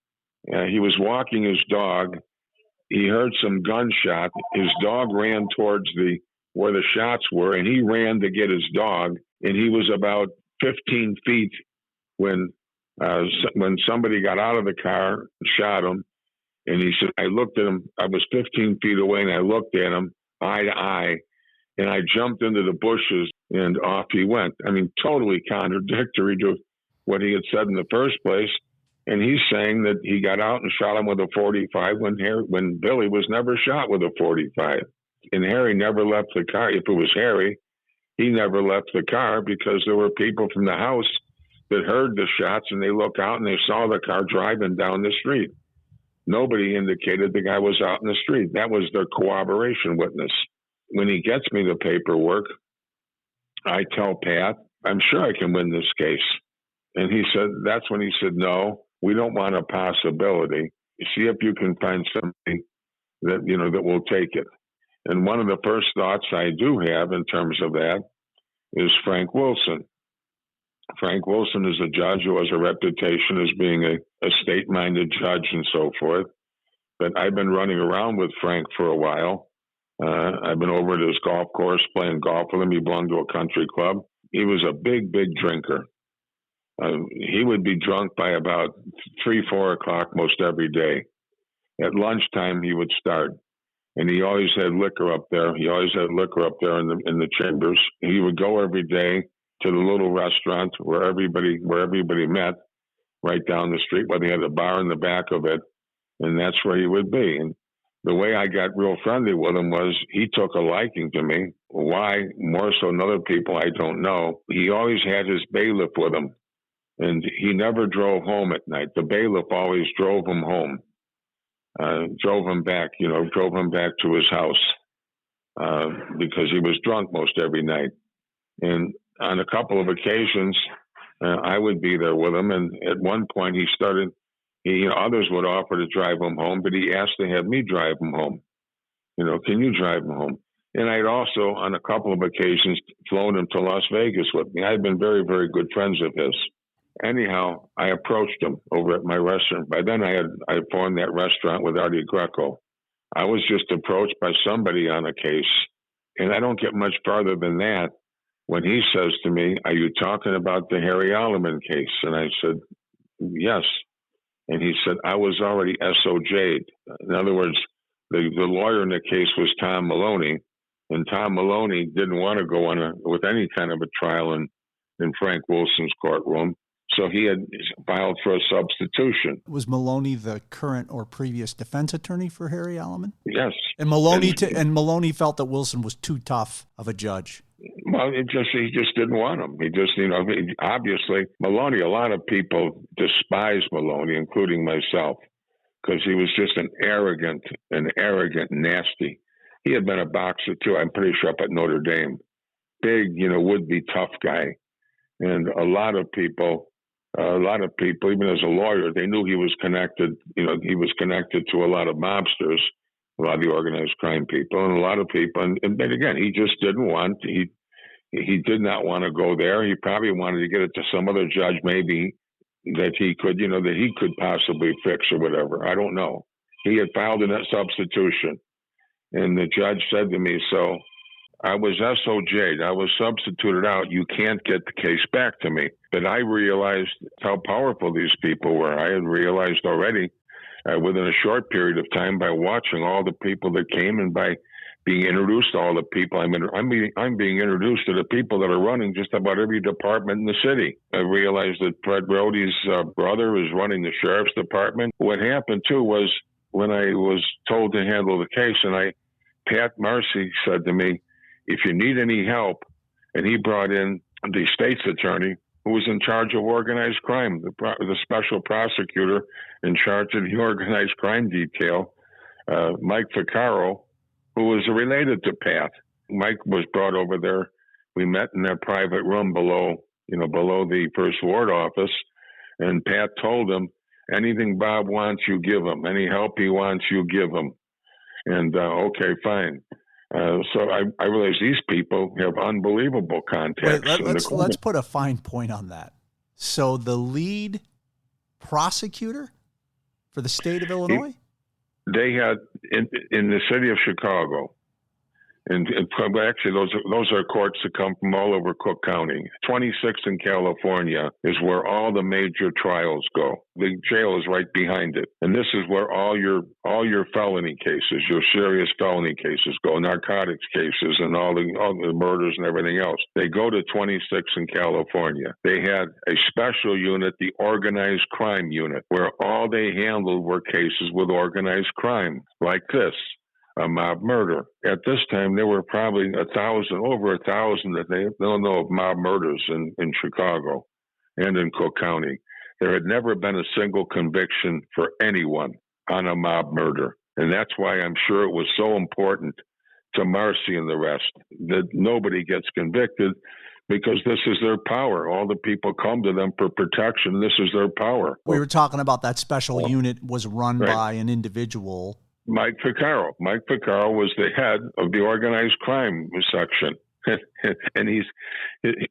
his dog. He heard some gunshot. His dog ran towards where the shots were, and he ran to get his dog. And he was about 15 feet when somebody got out of the car and shot him. And he said, "I looked at him. I was 15 feet away, and I looked at him eye to eye, and I jumped into the bushes, and off he went." I mean, totally contradictory to what he had said in the first place. And he's saying that he got out and shot him with a .45 when Billy was never shot with a .45. And Harry never left the car. If it was Harry, he never left the car because there were people from the house that heard the shots, and they looked out and they saw the car driving down the street. Nobody indicated the guy was out in the street. That was the corroboration witness. When he gets me the paperwork, I tell Pat, "I'm sure I can win this case." And that's when he said, "No, we don't want a possibility. See if you can find somebody that will take it." And one of the first thoughts I do have in terms of that is Frank Wilson. Frank Wilson is a judge who has a reputation as being a state-minded judge and so forth. But I've been running around with Frank for a while. I've been over at his golf course playing golf with him. He belonged to a country club. He was a big, big drinker. He would be drunk by about 3, 4 o'clock most every day. At lunchtime, he would start. And he always had liquor up there. He always had liquor up there in the chambers. He would go every day to the little restaurant where everybody met, right down the street, where they had a bar in the back of it, and that's where he would be. And the way I got real friendly with him was he took a liking to me. Why? More so than other people, I don't know. He always had his bailiff with him, and he never drove home at night. The bailiff always drove him home, drove him back to his house because he was drunk most every night. And on a couple of occasions, I would be there with him. And at one point, others would offer to drive him home, but he asked to have me drive him home. Can you drive him home? And I'd also, on a couple of occasions, flown him to Las Vegas with me. I'd been very, very good friends of his. Anyhow, I approached him over at my restaurant. By then, I formed that restaurant with Artie Greco. I was just approached by somebody on a case, and I don't get much farther than that when he says to me, "Are you talking about the Harry Aleman case?" And I said, "Yes." And he said, "I was already SOJ'd." In other words, the lawyer in the case was Tom Maloney, and Tom Maloney didn't want to go with any kind of a trial in Frank Wilson's courtroom. So he had filed for a substitution. Was Maloney the current or previous defense attorney for Harry Aleman? Yes. And Maloney felt that Wilson was too tough of a judge. Well, he just didn't want him. He just, obviously, Maloney, a lot of people despise Maloney, including myself, because he was just an arrogant, nasty. He had been a boxer too, I'm pretty sure, up at Notre Dame. Big, would-be tough guy. And a lot of people, even as a lawyer, they knew he was connected. He was connected to a lot of mobsters, a lot of the organized crime people, and a lot of people. And again, he just didn't want. He did not want to go there. He probably wanted to get it to some other judge, maybe that he could, that he could possibly fix or whatever. I don't know. He had filed in that substitution, and the judge said to me, "So I was SOJ'd. I was substituted out. You can't get the case back to me." But I realized how powerful these people were. I had realized already within a short period of time by watching all the people that came and by being introduced to all the people. I'm being introduced to the people that are running just about every department in the city. I realized that Fred Brody's brother is running the sheriff's department. What happened too was when I was told to handle the case, and Pat Marcy said to me, "If you need any help," and he brought in the state's attorney who was in charge of organized crime, the special prosecutor in charge of the organized crime detail, Mike Ficcaro, who was related to Pat. Mike was brought over there. We met in their private room below the First Ward office, and Pat told him, "Anything Bob wants, you give him. Any help he wants, you give him." And okay, fine. So I realize these people have unbelievable contacts. Wait, let's put a fine point on that. So the lead prosecutor for the state of Illinois? They had in the city of Chicago, and actually those are courts that come from all over Cook County. 26th in California is where all the major trials go. The jail is right behind it, and this is where all your felony cases, your serious felony cases go, narcotics cases, and all the murders and everything else. They go to 26th in California. They had a special unit, the organized crime unit, where all they handled were cases with organized crime, like this. A mob murder. At this time, there were probably over 1,000 that they don't know of mob murders in Chicago and in Cook County. There had never been a single conviction for anyone on a mob murder. And that's why I'm sure it was so important to Marcy and the rest that nobody gets convicted, because this is their power. All the people come to them for protection. This is their power. We were talking about that special unit was run by an individual. Mike Ficcaro. Mike Ficcaro was the head of the organized crime section. And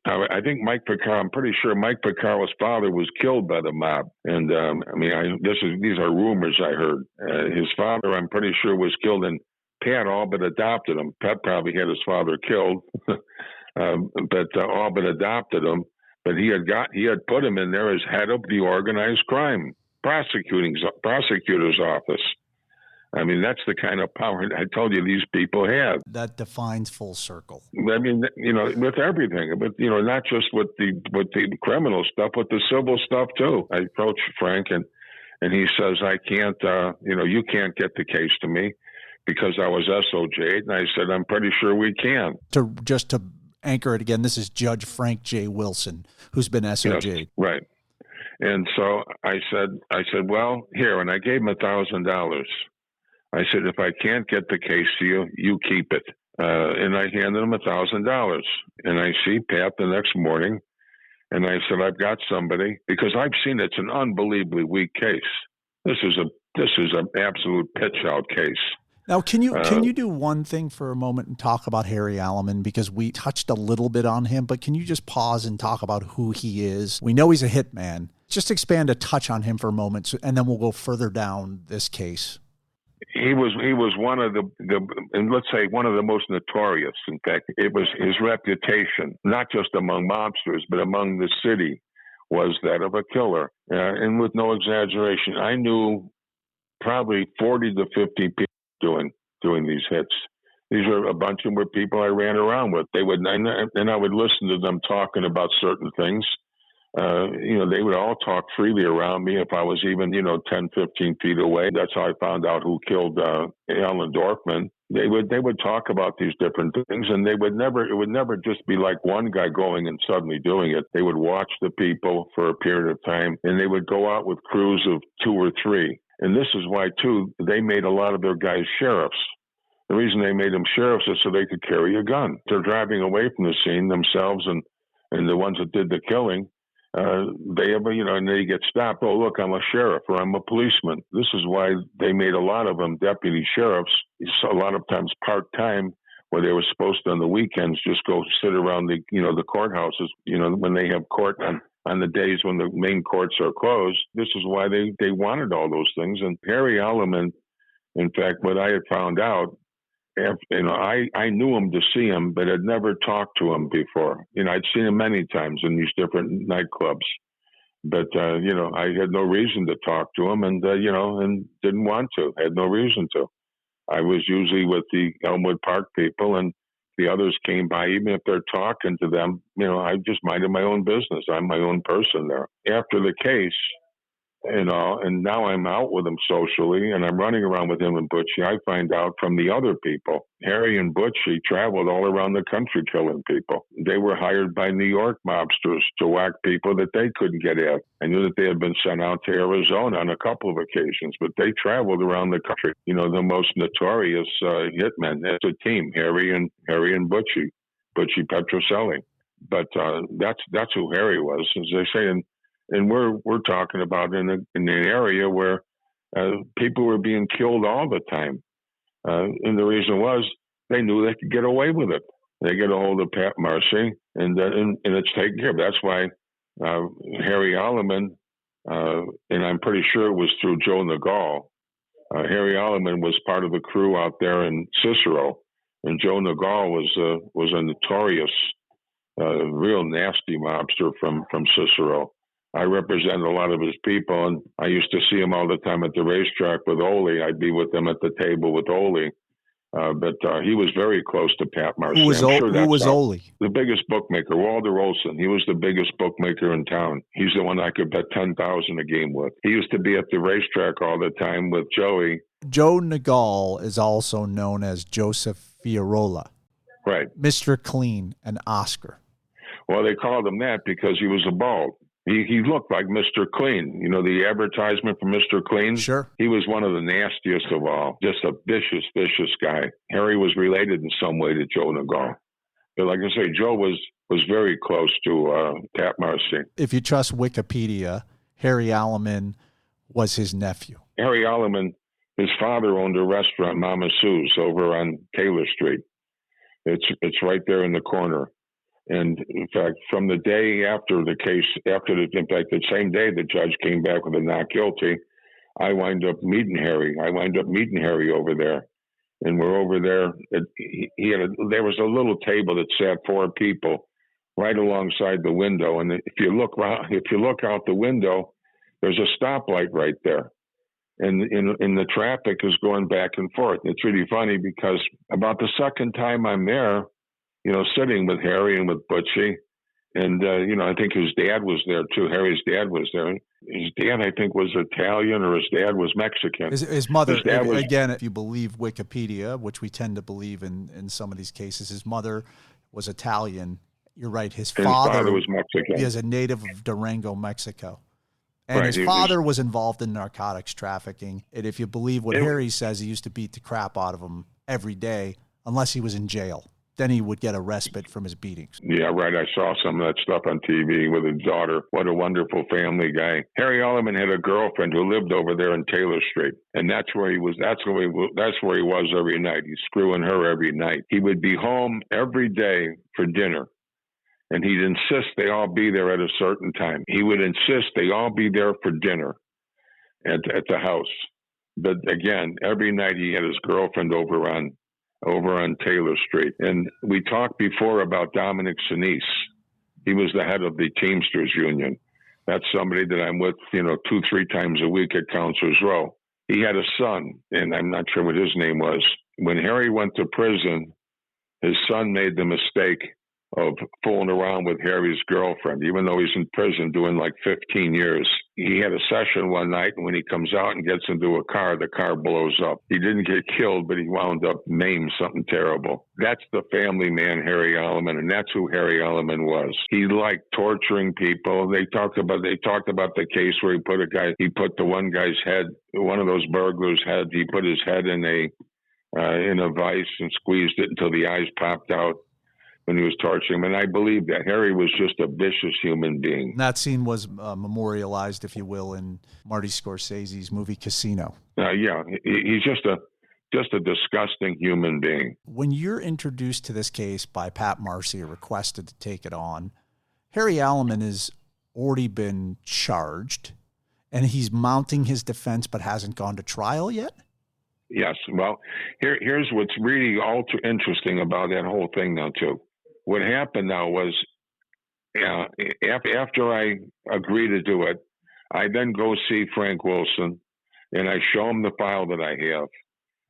I think Mike Ficcaro, I'm pretty sure Mike Ficcaro's father was killed by the mob. And these are rumors I heard. His father, I'm pretty sure, was killed, and Pat all but adopted him. Pat probably had his father killed, but all but adopted him. But he had put him in there as head of the organized crime prosecutor's office. I mean, that's the kind of power I told you these people have. That defines full circle. I mean, with everything, but not just with the criminal stuff, with the civil stuff too. I approached Frank, and he says, "I can't, you can't get the case to me." because I was SOJ'd, and I said, I'm pretty sure we can. Just to anchor it again, this is Judge Frank J. Wilson, who's been SOJ'd. Yes, right. And so I said, well, here, and I gave him $1,000. I said, if I can't get the case to you, you keep it. And I handed him $1,000. And I see Pat the next morning, and I said, I've got somebody, because I've seen it's an unbelievably weak case. This is an absolute pitch out case. Now, can you do one thing for a moment and talk about Harry Aleman? Because we touched a little bit on him, but can you just pause and talk about who he is? We know he's a hitman. Just expand a touch on him for a moment, and then we'll go further down this case. He was one of the and let's say one of the most notorious. In fact, it was his reputation, not just among mobsters, but among the city, was that of a killer. And with no exaggeration, I knew probably 40 to 50 people doing these hits. These are a bunch of them were people I ran around with. They would, and I would listen to them talking about certain things. They would all talk freely around me if I was even, 10, 15 feet away. That's how I found out who killed Alan Dorfman. They would talk about these different things, and it would never just be like one guy going and suddenly doing it. They would watch the people for a period of time, and they would go out with crews of 2 or 3. And this is why, too, they made a lot of their guys sheriffs. The reason they made them sheriffs is so they could carry a gun. They're driving away from the scene themselves, and the ones that did the killing, and they get stopped. Oh, look, I'm a sheriff, or I'm a policeman. This is why they made a lot of them deputy sheriffs, a lot of times part-time, where they were supposed to, on the weekends, just go sit around the courthouses, when they have court on the days when the main courts are closed. This is why they wanted all those things. And Harry Aleman, in fact, what I had found out, I knew him to see him, but had never talked to him before. I'd seen him many times in these different nightclubs, but I had no reason to talk to him, and didn't want to. Had no reason to. I was usually with the Elmwood Park people, and the others came by. Even if they're talking to them, I just minded my own business. I'm my own person there. After the case, and now I'm out with him socially, and I'm running around with him and Butchie. I find out from the other people, Harry and Butchie traveled all around the country killing people. They were hired by New York mobsters to whack people that they couldn't get at. I knew that they had been sent out to Arizona on a couple of occasions, but they traveled around the country. The most notorious hitmen as a team, Harry and Butchie Petroselli. But that's who Harry was, as they say. And we're talking about in an area where people were being killed all the time. And the reason was they knew they could get away with it. They get a hold of Pat Marcy, and it's taken care of. That's why Harry Aleman, and I'm pretty sure it was through Joe Nagal. Harry Aleman was part of the crew out there in Cicero, and Joe Nagal was a notorious, real nasty mobster from Cicero. I represented a lot of his people, and I used to see him all the time at the racetrack with Ole. I'd be with them at the table with Ole. But he was very close to Pat Marcy. Who was Ole? The biggest bookmaker, Walter Olson. He was the biggest bookmaker in town. He's the one I could bet $10,000 a game with. He used to be at the racetrack all the time with Joey. Joe Nagal is also known as Joseph Fiorola. Right. Mr. Clean and Oscar. Well, they called him that because he was a bald. He looked like Mr. Clean. The advertisement for Mr. Clean? Sure. He was one of the nastiest of all. Just a vicious, vicious guy. Harry was related in some way to Joe Nagal. But like I say, Joe was very close to Pat Marcy. If you trust Wikipedia, Harry Aleman was his nephew. Harry Aleman, his father owned a restaurant, Mama Sue's, over on Taylor Street. It's right there in the corner. And in fact, from the day after the case, the same day the judge came back with a not guilty, I wind up meeting Harry. Over there, and we're over there. There was a little table that sat 4 people right alongside the window, and if you look out the window, there's a stoplight right there, and the traffic is going back and forth. It's really funny because about the second time I'm there, sitting with Harry and with Butchie, And, I think his dad was there too. Harry's dad was there. His dad, I think, was Italian, or his dad was Mexican. His mother, was, again, if you believe Wikipedia, which we tend to believe in some of these cases, his mother was Italian. You're right. His father was Mexican. He is a native of Durango, Mexico. And right, his father was involved in narcotics trafficking. And if you believe what Harry says, he used to beat the crap out of him every day, unless he was in jail. Then he would get a respite from his beatings. Yeah, right. I saw some of that stuff on TV with his daughter. What a wonderful family guy. Harry Aleman had a girlfriend who lived over there in Taylor Street, and that's where he was. That's where he was every night. He's screwing her every night. He would be home every day for dinner, and he'd insist they all be there at a certain time. He would insist they all be there for dinner at the house. But again, every night he had his girlfriend over on Taylor Street. And we talked before about Dominic Sinise. He was the head of the Teamsters Union. That's somebody that I'm with, 2-3 times a week at Counselor's Row. He had a son, and I'm not sure what his name was. When Harry went to prison, his son made the mistake of fooling around with Harry's girlfriend, even though he's in prison doing like 15 years. He had a session one night, and when he comes out and gets into a car, the car blows up. He didn't get killed, but he wound up maimed, something terrible. That's the family man, Harry Aleman, and that's who Harry Aleman was. He liked torturing people. They talked about the case where he put the one guy's head, one of those burglars' head, he put his head in a vice and squeezed it until the eyes popped out when he was torturing him. And I believe that Harry was just a vicious human being. And that scene was memorialized, if you will, in Marty Scorsese's movie Casino. Yeah, he's just a disgusting human being. When you're introduced to this case by Pat Marcy or requested to take it on, Harry Aleman has already been charged, and he's mounting his defense but hasn't gone to trial yet? Yes. Well, here's what's really all too interesting about that whole thing now, too. What happened now was after I agree to do it, I then go see Frank Wilson, and I show him the file that I have,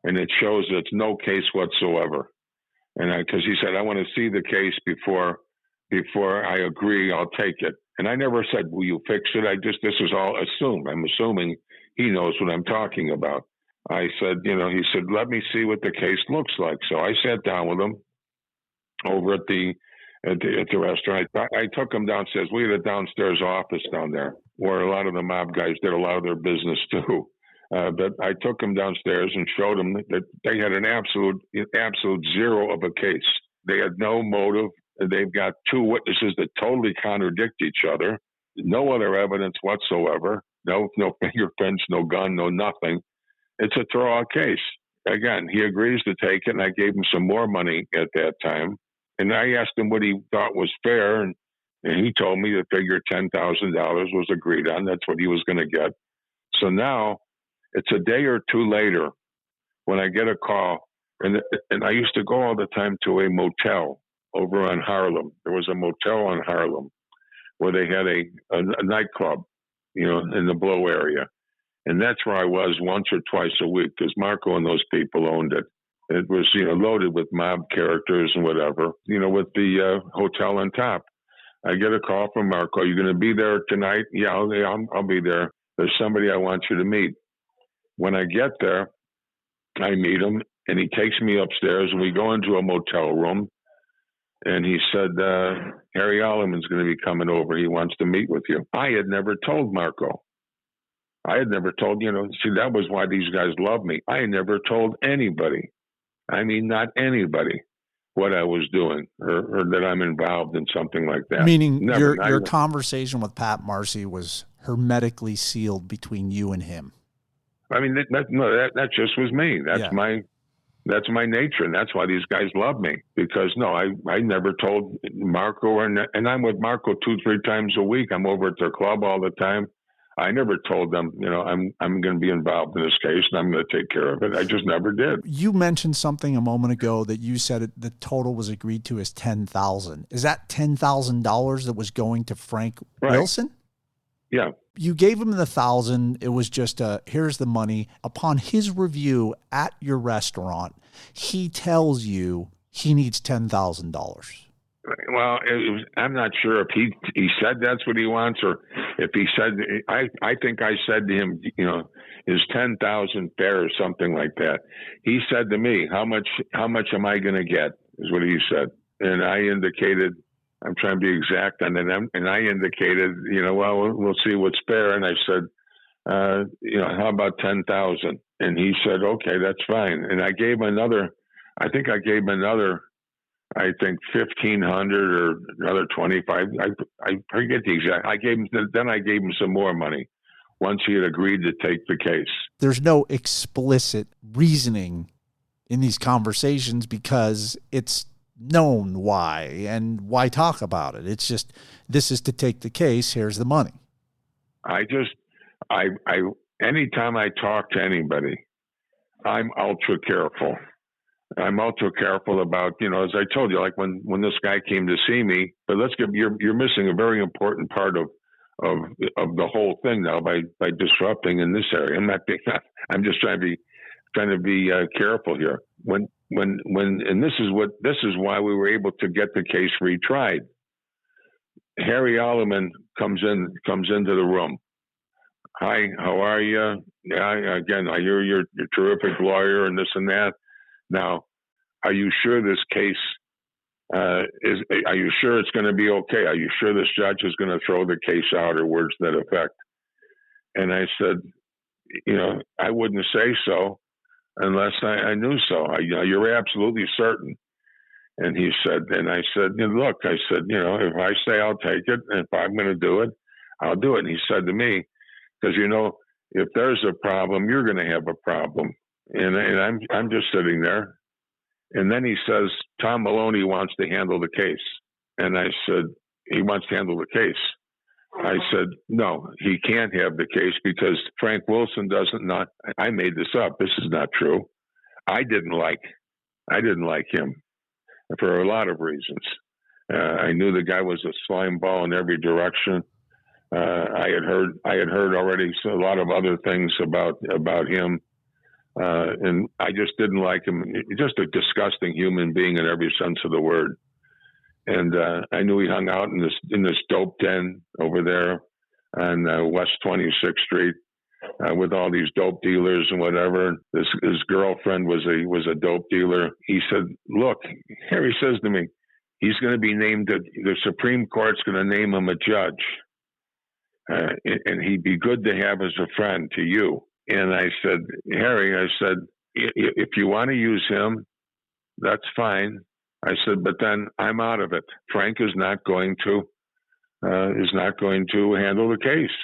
and it shows it's no case whatsoever. And because he said, I want to see the case before I agree, I'll take it. And I never said, will you fix it? This is all assumed. I'm assuming he knows what I'm talking about. I said, he said, let me see what the case looks like. So I sat down with him over at the restaurant. I took him downstairs. We had a downstairs office down there where a lot of the mob guys did a lot of their business too. But I took him downstairs and showed him that they had an absolute zero of a case. They had no motive. They've got two witnesses that totally contradict each other. No other evidence whatsoever. No fingerprints, no gun, no nothing. It's a throw-out case. Again, he agrees to take it, and I gave him some more money at that time. And I asked him what he thought was fair, and he told me the figure $10,000 was agreed on. That's what he was going to get. So now it's a day or two later when I get a call, and I used to go all the time to a motel over on Harlem. There was a motel on Harlem where they had a nightclub, in the Blow area. And that's where I was once or twice a week because Marco and those people owned it. It was, loaded with mob characters and whatever, with the hotel on top. I get a call from Marco. Are you going to be there tonight? Yeah, I'll be there. There's somebody I want you to meet. When I get there, I meet him, and he takes me upstairs, and we go into a motel room. And he said, Harry Aleman's going to be coming over. He wants to meet with you. I had never told Marco. I had never told, see, that was why these guys love me. I never told anybody. I mean, not anybody what I was doing or that I'm involved in something like that. Meaning your conversation with Pat Marcy was hermetically sealed between you and him. I mean, that just was me. That's my nature. And that's why these guys love me because I never told Marco and I'm with Marco 2-3 times a week. I'm over at their club all the time. I never told them, I'm going to be involved in this case and I'm going to take care of it. I just never did. You mentioned something a moment ago that you said the total was agreed to as $10,000. Is that $10,000 that was going to Frank Wilson? Yeah. You gave him the $1,000. It was just here's the money. Upon his review at your restaurant, he tells you he needs $10,000. Well, I'm not sure if he said that's what he wants, or if he said, I think I said to him, is 10,000 fair or something like that. He said to me, how much am I going to get, is what he said. And I indicated, I'm trying to be exact on it, and I indicated, well, we'll see what's fair. And I said, how about 10,000? And he said, okay, that's fine. And I gave him another 1,500 or another 25. I forget the exact. I gave him some more money once he had agreed to take the case. There's no explicit reasoning in these conversations because it's known why, and why talk about it. It's just, this is to take the case. Here's the money. Anytime I talk to anybody, I'm ultra careful. I'm ultra careful about, as I told you, like when this guy came to see me. But you're missing a very important part of the whole thing now by disrupting in this area. I'm just trying to be careful here. And this is why we were able to get the case retried. Harry Aleman comes into the room. Hi, how are you? Yeah, again, I hear you're a terrific lawyer and this and that. Now, are you sure this case are you sure it's going to be okay? Are you sure this judge is going to throw the case out, or words to that effect? And I said, I wouldn't say so unless I knew so. You're absolutely certain. And he said, and I said, look, I said, if I say I'll take it, and if I'm going to do it, I'll do it. And he said to me, because, if there's a problem, you're going to have a problem. And I'm just sitting there. And then he says, Tom Maloney wants to handle the case. And I said, he wants to handle the case. I said, no, he can't have the case because Frank Wilson I made this up. This is not true. I didn't like him for a lot of reasons. I knew the guy was a slime ball in every direction. I had heard already a lot of other things about him. And I just didn't like him. Just a disgusting human being in every sense of the word. And I knew he hung out in this dope den over there on West 26th Street with all these dope dealers and whatever. His girlfriend was a dope dealer. He said, "Look," Harry says to me, "he's going to be named. The Supreme Court's going to name him a judge, and he'd be good to have as a friend to you." And I said, Harry, if you want to use him, that's fine. I said, but then I'm out of it. Frank is not going to handle the case.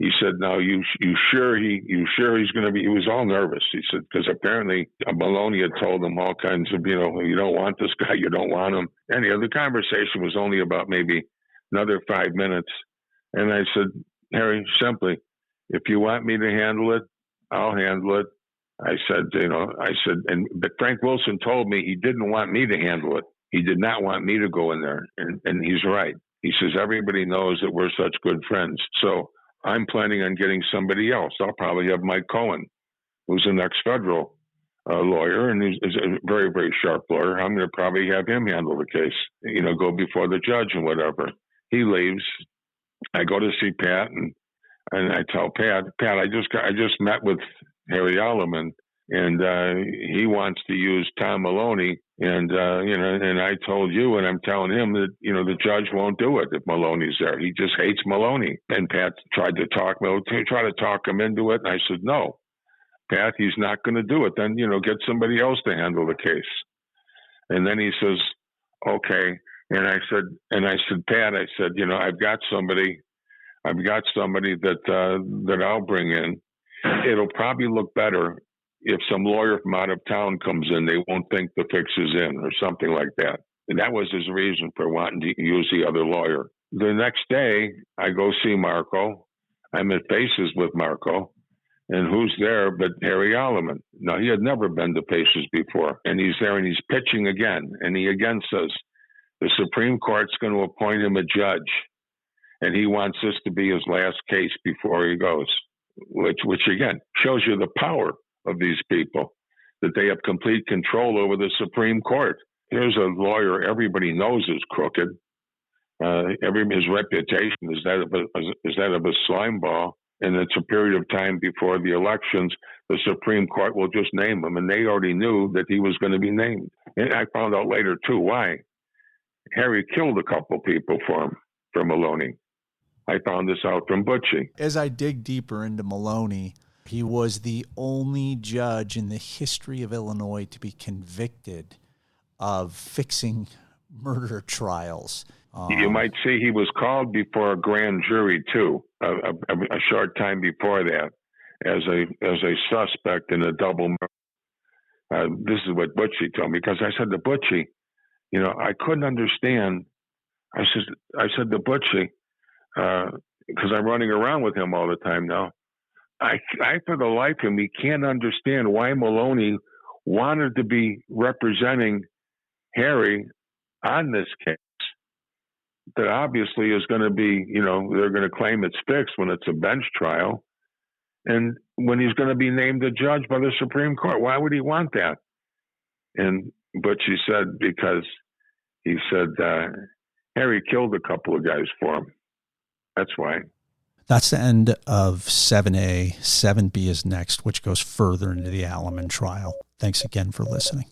He said, "No, you sure he's going to be?" He was all nervous. He said, because apparently Maloney had told him all kinds of, you don't want this guy, you don't want him. Anyhow, the conversation was only about maybe another 5 minutes. And I said, Harry, simply, if you want me to handle it, I'll handle it. I said, but Frank Wilson told me he didn't want me to handle it. He did not want me to go in there. And he's right. He says, everybody knows that we're such good friends. So I'm planning on getting somebody else. I'll probably have Mike Cohen, who's an ex-federal lawyer, and he's a very, very sharp lawyer. I'm going to probably have him handle the case, go before the judge and whatever. He leaves. I go to see Pat, and I tell Pat, I just met with Harry Aleman, and he wants to use Tom Maloney, and and I told you, and I'm telling him that the judge won't do it if Maloney's there. He just hates Maloney. And Pat tried to talk him into it, and I said, no, Pat, he's not going to do it. Then get somebody else to handle the case. And then he says, okay. And I said, Pat, I've got somebody that I'll bring in. It'll probably look better if some lawyer from out of town comes in. They won't think the fix is in, or something like that. And that was his reason for wanting to use the other lawyer. The next day, I go see Marco. I'm at Paces with Marco. And who's there but Harry Aleman? Now, he had never been to Paces before. And he's there, and he's pitching again. And he again says, the Supreme Court's going to appoint him a judge. And he wants this to be his last case before he goes, which again shows you the power of these people, that they have complete control over the Supreme Court. here's a lawyer everybody knows is crooked. His reputation is that of a slime ball, and it's a period of time before the elections. The Supreme Court will just name him, and they already knew that he was going to be named. And I found out later too why. Harry killed a couple people for Maloney. I found this out from Butchie. As I dig deeper into Maloney, he was the only judge in the history of Illinois to be convicted of fixing murder trials. You might see he was called before a grand jury too, a short time before that, as a suspect in a double murder. This is what Butchie told me, because I said to Butchie, I couldn't understand. I said to Butchie, because I'm running around with him all the time now. I for the life of me can't understand why Maloney wanted to be representing Harry on this case. That obviously is going to be, they're going to claim it's fixed when it's a bench trial. And when he's going to be named a judge by the Supreme Court, why would he want that? But she said, because he said Harry killed a couple of guys for him. That's why. That's the end of 7A. 7B is next, which goes further into the Aleman trial. Thanks again for listening.